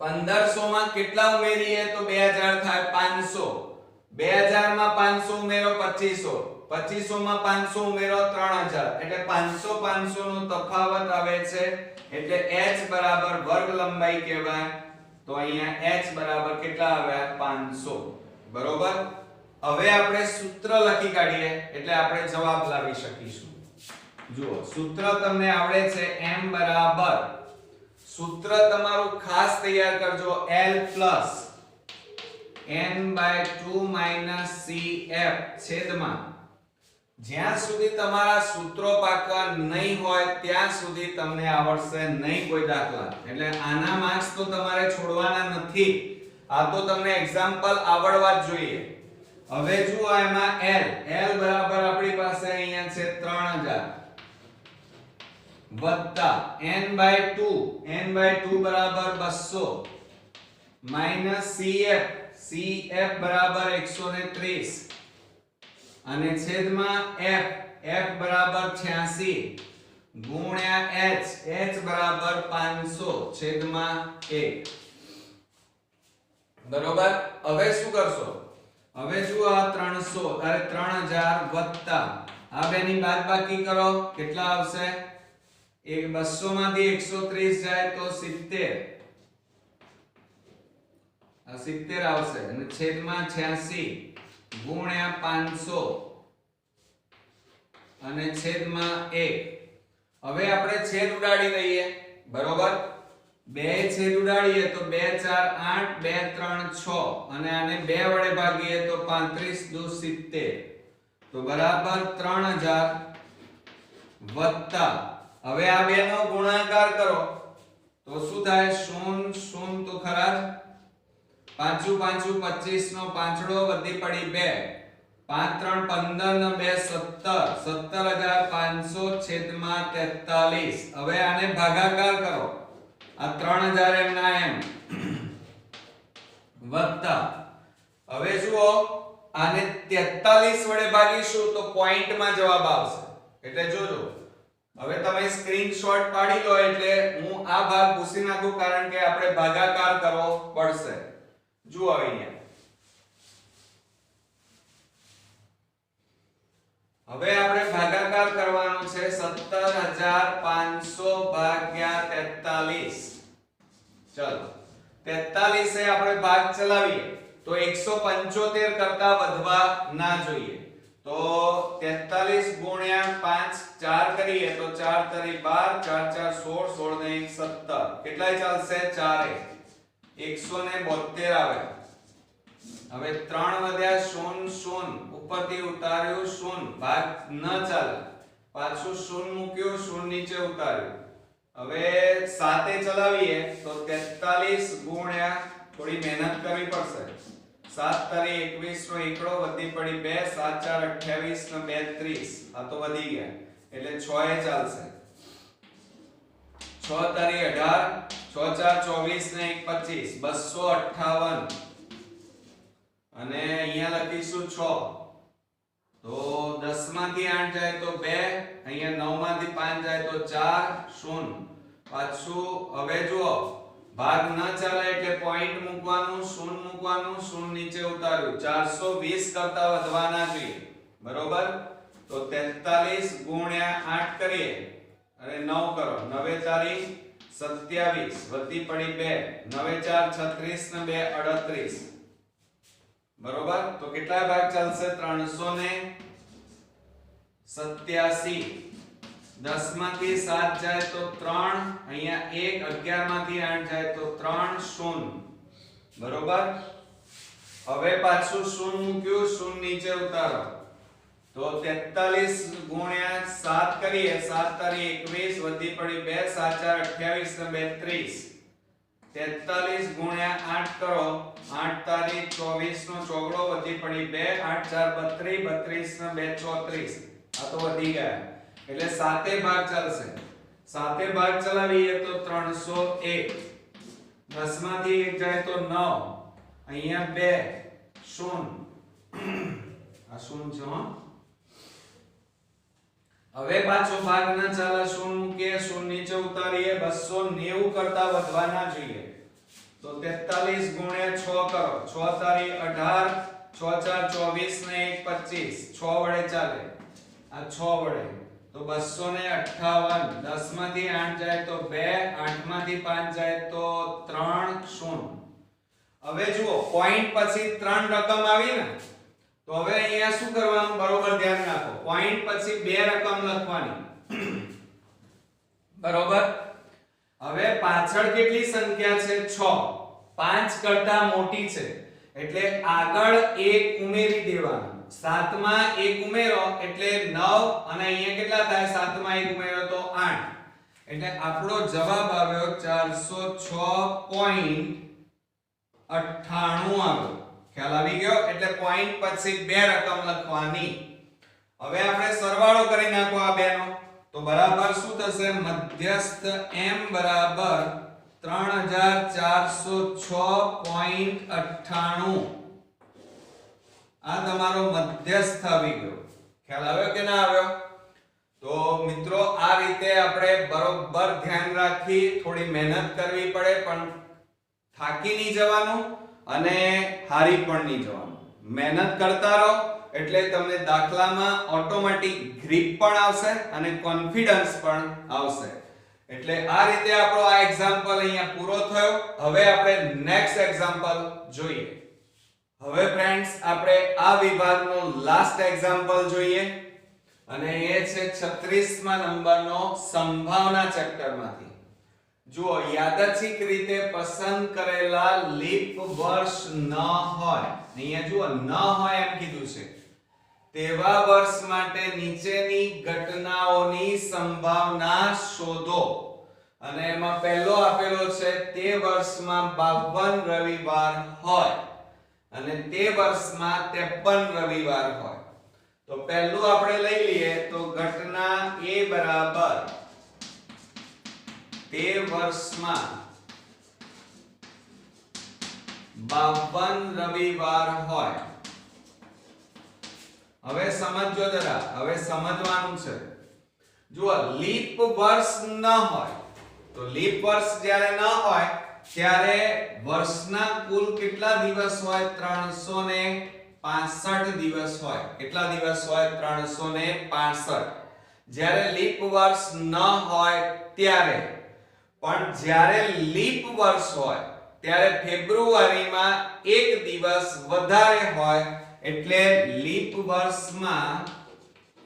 1500 માં કેટલા ઉમેરીએ તો 2000 થાય 500, 2000 માં 500 ઉમેરો 2500, 2500 માં 500 ઉમેરો 3000, એટલે 500 500 નો તફાવત આવે છે, એટલે h બરાબર વર્ગ લંબાઈ કહેવાય. તો અહીંયા h બરાબર કેટલા આવ્યા 500. બરોબર. હવે આપણે સૂત્ર લખી કાઢીએ એટલે આપણે જવાબ લાવી શકીશું. જુઓ સૂત્ર તમને આવડે છે m બરાબર, સૂત્ર તમારું ખાસ તૈયાર કરજો, l plus n/2 - cf છેદમાં, જ્યાં સુધી તમારા સૂત્રો પાકા નહીં હોય ત્યાં સુધી તમને આવડશે નહીં કોઈ દાખલા. એટલે આના માર્ક્સ તો તમારે છોડવાના નથી, આ તો તમને એક્ઝામ્પલ આવડવા જ જોઈએ. હવે જુઓ એમાં l બરાબર આપણી પાસે અહીંયા છે 3000 વત્તા n/2 બરાબર 200 માઈનસ cf બરાબર 130 અને છેદમાં f બરાબર 86 ગુણ્યા h બરાબર 500 છેદમાં 1. બરોબર. હવે શું કરશો? હવે જુઓ આ 3000 વત્તા આ બેની બાદબાકી કરો, કેટલા આવશે? 200 માંથી 130 જાય તો 70, આ 70 આવશે અને છેદમાં 86 ગુણ્યા 500 અને છેદમાં 1. હવે આપણે છેદ ઉડાડી દઈએ. બરોબર. બે છેદ ઉડાડીએ તો 2 4 8 2 3 6 અને આને 2 વડે ભાગીએ તો 35 દુ 70, તો બરાબર 3000 વત્તા હવે આ બેનો ગુણાકાર કરો તો શું થાય? 0 0 તો ખરા જ, 5 5 25 નો પાંચડો વધી પડી 2, 5 3 15 ને 2 17, 17500 છેદમાં 43. હવે આને ભાગાકાર કરો, આ 3000 એમ ના એમ વત્તા હવે જુઓ આને 43 વડે ભાગીશું તો પોઈન્ટમાં જવાબ આવશે. એટલે જોજો હવે તમે સ્ક્રીનશોટ પાડી લો, એટલે હું આ ભાગ ભૂસી નાખું કારણ કે આપણે ભાગાકાર કરવો પડશે. જુઓ અહીંયા હવે આપણે ભાગાકાર કરવાનો છે 17500 ભાગ્યા 43. ચલો 43 એ આપણે ભાગ ચલાવીએ તો 175 કરતા વધવા ના જોઈએ. તો 43 ગુણ્યા 5 4 કરીએ તો 4 તરી 12, 4 4 16, 16 ને 1 17, કેટલાય ચાલશે? 4 172 આવે. હવે 3 વધ્યા 0 0 ઉપરથી ઉતાર્યું 0, ભાગ ન ચાલે, પાછું 0 મૂક્યું 0 નીચે ઉતાર્યું. હવે 7 ચલાવીએ તો 43 ગુણ્યા થોડી મહેનત કરવી પડશે, 7 તરી 21 નો એકડો વધી પડી 2, 7 4 28 ને 2 30, આ તો વધી ગયા એટલે 6 એ ચાલશે. 6 તરી 18, 6 4 24 ને 1 25, 258 અને અહીંયા લખીશું 6. તો 10 માંથી 8 જાય તો 2, અહીંયા 9 માંથી 5 જાય તો 4 0. પાછું હવે જુઓ ભાગ ન ચાલે એટલે પોઈન્ટ મૂકવાનું, 0 મૂકવાનું, 0 નીચે ઉતાર્યું, 420 કરતા વધવા ના જોઈએ. બરોબર. તો 43 ગુણ્યા 8 કરીએ અને 9 કરો, 9 તારી 27 વધી પડી 2, 9 4 36 ને 2 38. બરોબર. તો કેટલા ભાગ ચાલશે? 387. 10 માંથી 7 જાય તો 3, અહીંયા 1, 11 માંથી 8 જાય તો 3 0. બરોબર. હવે પાછું 0 મૂક્યું, 0 નીચે ઉતારો તો 43 ગુણ્યા 7 કરીએ, 7 તારી 21 વધી પડી 2, 7 4 28 ને 2 30. 43 ગુણ્યા 8 કરો, 8 તારી 24 નો ચોગડો વધી પડી 2, 8 4 32, 32 ને 2 34, આ તો વધી ગયા એટલે 7 ભાગ ચાલશે. 7 ભાગ ચલાવીએ તો 301, 10 માંથી 1 જાય તો 9, અહીંયા 2 0, આ 0 છે. હવે પાછો ભાગ ન ચાલે, 0 મૂકીએ, 0 નીચે ઉતારીએ, 290 કરતા વધવા ના જોઈએ. તો 43 ગુણ્યા 6 કરો 6 તારી 18 6 4 24 ને 1 25 6 વડે ચાલે આ 6 વડે તો 258 10 માંથી 8 જાય તો 2 8 માંથી 5 જાય તો 3 0 હવે જુઓ પોઈન્ટ પછી 3 રકમ આવી ને તો હવે અહીંયા શું કરવાનું બરોબર ધ્યાન રાખો પોઈન્ટ પછી 2 રકમ લખવાની બરોબર હવે પાછળ કેટલી સંખ્યા છે 6 5 કરતા મોટી છે એટલે આગળ 1 ઉમેરી દેવાનું 7 માં 1 ઉમેરો એટલે 9 અને અહીંયા કેટલા થાય 7 માં 1 ઉમેરો તો 8 એટલે આપણો જવાબ આવ્યો 406.98 આવ્યો ખ્યાલ આવી ગયો એટલે પોઈન્ટ પછી 2 રકમ લખવાની હવે આપણે સરવાળો કરી નાખો આ બેનો તો બરાબર શું થશે મધ્યસ્થ m બરાબર 3406.98 આ તમારો મધ્યસ્થ આવી ગયો ખ્યાલ આવ્યો કે ના આવ્યો તો મિત્રો આ રીતે આપણે બરોબર ધ્યાન રાખી થોડી મહેનત કરવી પડે પણ થાકી નહીં જવાનું અને હારી પણ નહીં જવાનું મહેનત કરતા રહો એટલે તમને દાખલામાં ઓટોમેટિક ગ્રીપ પણ આવશે અને કોન્ફિડન્સ પણ આવશે એટલે આ રીતે આપણો આ એક્ઝામ્પલ અહીંયા પૂરો થયો હવે આપણે નેક્સ્ટ એક્ઝામ્પલ જોઈએ હવે ફ્રેન્ડ્સ આપણે આ વિભાગનો લાસ્ટ એક્ઝામ્પલ જોઈએ અને એ છે 36મા નંબરનો સંભાવના ચેપ્ટરમાંથી જુઓ યાદચ્છિક રીતે પસંદ કરેલા લીપ વર્ષ ન હોય અહીંયા જુઓ ન હોય એમ કીધું છે તેવા વર્ષ માટે નીચેની ઘટનાઓની સંભાવના શોધો અને એમાં પહેલો આપેલો છે તે વર્ષમાં 52 રવિવાર હોય અને તે વર્ષમાં 53 રવિવાર હોય તો પહેલું આપણે લઈ લઈએ તો ઘટના A બરાબર તે વર્ષમાં 52 રવિવાર હોય હવે સમજો જરા હવે સમજવાનું છે જુઓ લીપ વર્ષ ન હોય તો લીપ વર્ષ જ્યારે ન હોય ત્યારે વર્ષના કુલ કેટલા દિવસ હોય 365 દિવસ હોય કેટલા દિવસ હોય 365 જ્યારે લીપ વર્ષ ન હોય ત્યારે પણ જ્યારે લીપ વર્ષ હોય ત્યારે ફેબ્રુઆરીમાં એક દિવસ વધારે હોય એટલે લીપ વર્ષમાં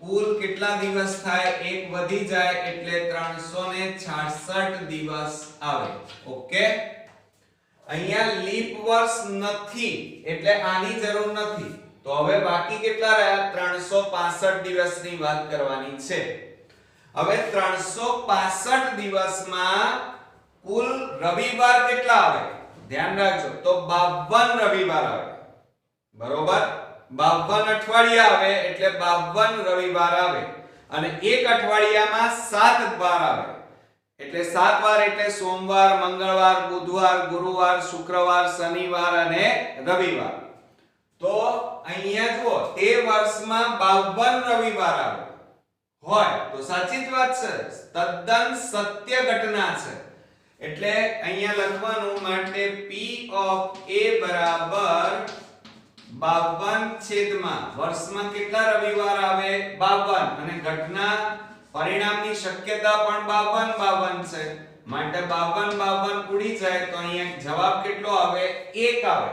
કુલ કેટલા દિવસ થાય એક વધી જાય એટલે 366 દિવસ આવે ઓકે અહીંયા લીપ વર્ષ નથી એટલે આની જરૂર નથી તો હવે બાકી કેટલા રહ્યા 365 દિવસની વાત કરવાની છે હવે 365 દિવસમાં કુલ રવિવાર કેટલા આવે ધ્યાન રાખજો તો 52 રવિવાર આવે બરોબર 52 અઠવાડિયા આવે એટલે 52 રવિવાર આવે અને એક અઠવાડિયામાં 7 વાર આવે એટલે 7 વાર એટલે સોમવાર મંગળવાર બુધવાર ગુરુવાર શુક્રવાર શનિવાર અને રવિવાર તો અહીંયા જુઓ તે વર્ષમાં 52 રવિવાર આવે હોય તો સાચી જ વાત છે તદ્દન સત્ય ઘટના છે એટલે અહીંયા લખવાનું માટે P of A બરાબર 52 છેદમાં વર્ષમાં કેટલા રવિવાર આવે 52 અને ઘટના પરિણામની શક્યતા પણ 52 છે માટે 52 ઉડી જાય તો અહીંયા જવાબ કેટલો આવે 1 આવે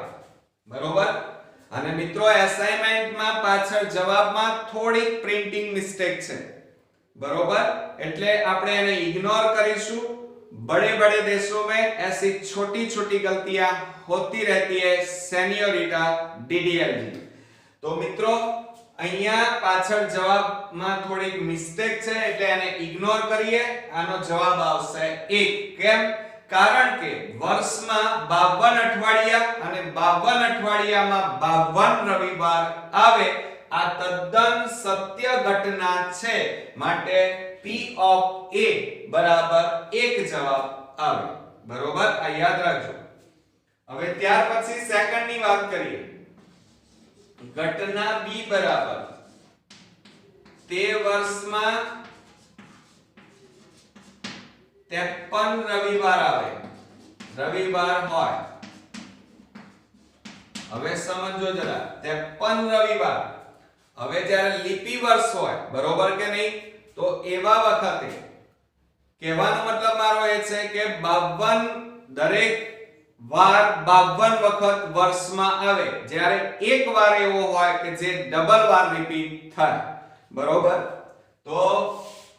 બરોબર અને મિત્રો એસાઇનમેન્ટમાં પાછળ જવાબમાં થોડીક પ્રિન્ટિંગ મિસ્ટેક છે बरोबर એટલે આપણે એને ઇગ્નોર કરીશું बड़े-बड़े देशों में ऐसी छोटी-छोटी गलतियां होती रहती है सेनियोरिटा डीडीएलजी तो मित्रों અહીંયા પાછળ જવાબમાં થોડીક મિસ્ટેક છે એટલે એને ઇગ્નોર કરીએ આનો જવાબ આવશે 1 કેમ કારણ કે વર્ષમાં 52 અઠવાડિયા અને 52 અઠવાડિયામાં 52 રવિવાર આવે આ તદ્દન સત્ય ઘટના છે માટે P of A બરાબર 1 જવાબ આવે બરોબર આ યાદ રાખજો હવે ત્યાર પછી સેકન્ડ ની વાત કરીએ ઘટના B બરાબર તે વર્ષમાં 53 રવિવાર આવે રવિવાર હોય હવે સમજો જરા 53 રવિવાર. હવે જ્યારે લીપી વર્ષ હોય, બરોબર કે નહીં, તો એવા વખતે કહેવાનો મતલબ મારો એ છે કે 52 દરેક વાર 52 વખત વર્ષમાં આવે, જ્યારે એક વાર એવો હોય કે જે ડબલ વાર રિપીટ થાય, બરોબર. તો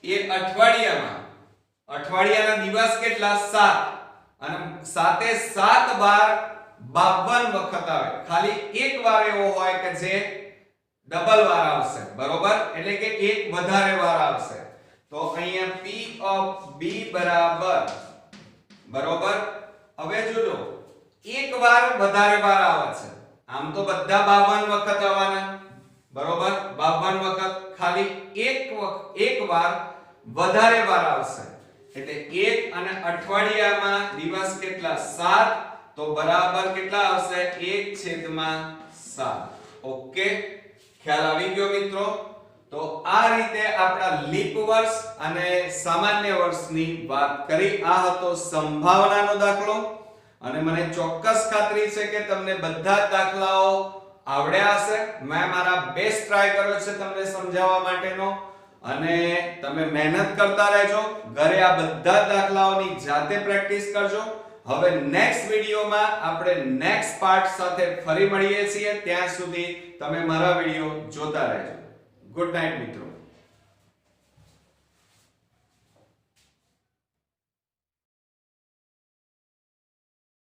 એ અઠવાડિયાના દિવસ કેટલા? 7, અને 7 એ 7 વાર 52 વખત આવે. ખાલી એક વાર એવો હોય કે જે ડબલ વાર આવશે, બરોબર, એટલે કે એક વધારે વાર આવશે. તો અહીંયા P of B બરોબર. હવે જોજો, એક વાર વધારે વાર આવે છે. આમ તો બધા 52 વખત આવવાના, બરોબર, 52 વખત. ખાલી એક વાર વધારે વાર આવશે, એટલે 1 અને અઠવાડિયામાં દિવસ કેટલા? 7, તો બરાબર કેટલા આવશે? 1/7. ઓકે, ખ્યાલ આવી ગયો મિત્રો? તો આ રીતે આપણા લીપ વર્ષ અને સામાન્ય વર્ષની વાત કરી. આ હતો સંભાવનાનો દાખલો, અને મને ચોક્કસ ખાતરી છે કે તમને બધા જ દાખલાઓ આવડ્યા હશે. મેં મારા બેસ્ટ ટ્રાય કર્યો છે તમને સમજાવવા માટેનો, અને તમે મહેનત કરતા રહેજો. ઘરે આ બધા જ દાખલાઓની જાતે પ્રેક્ટિસ કરજો. હવે નેક્સ્ટ વિડિયોમાં આપણે નેક્સ્ટ પાર્ટ સાથે ફરી મળીએ છીએ. ત્યાં સુધી તમે મારા વિડિયો જોતા રહેજો. ગુડ નાઇટ મિત્રો.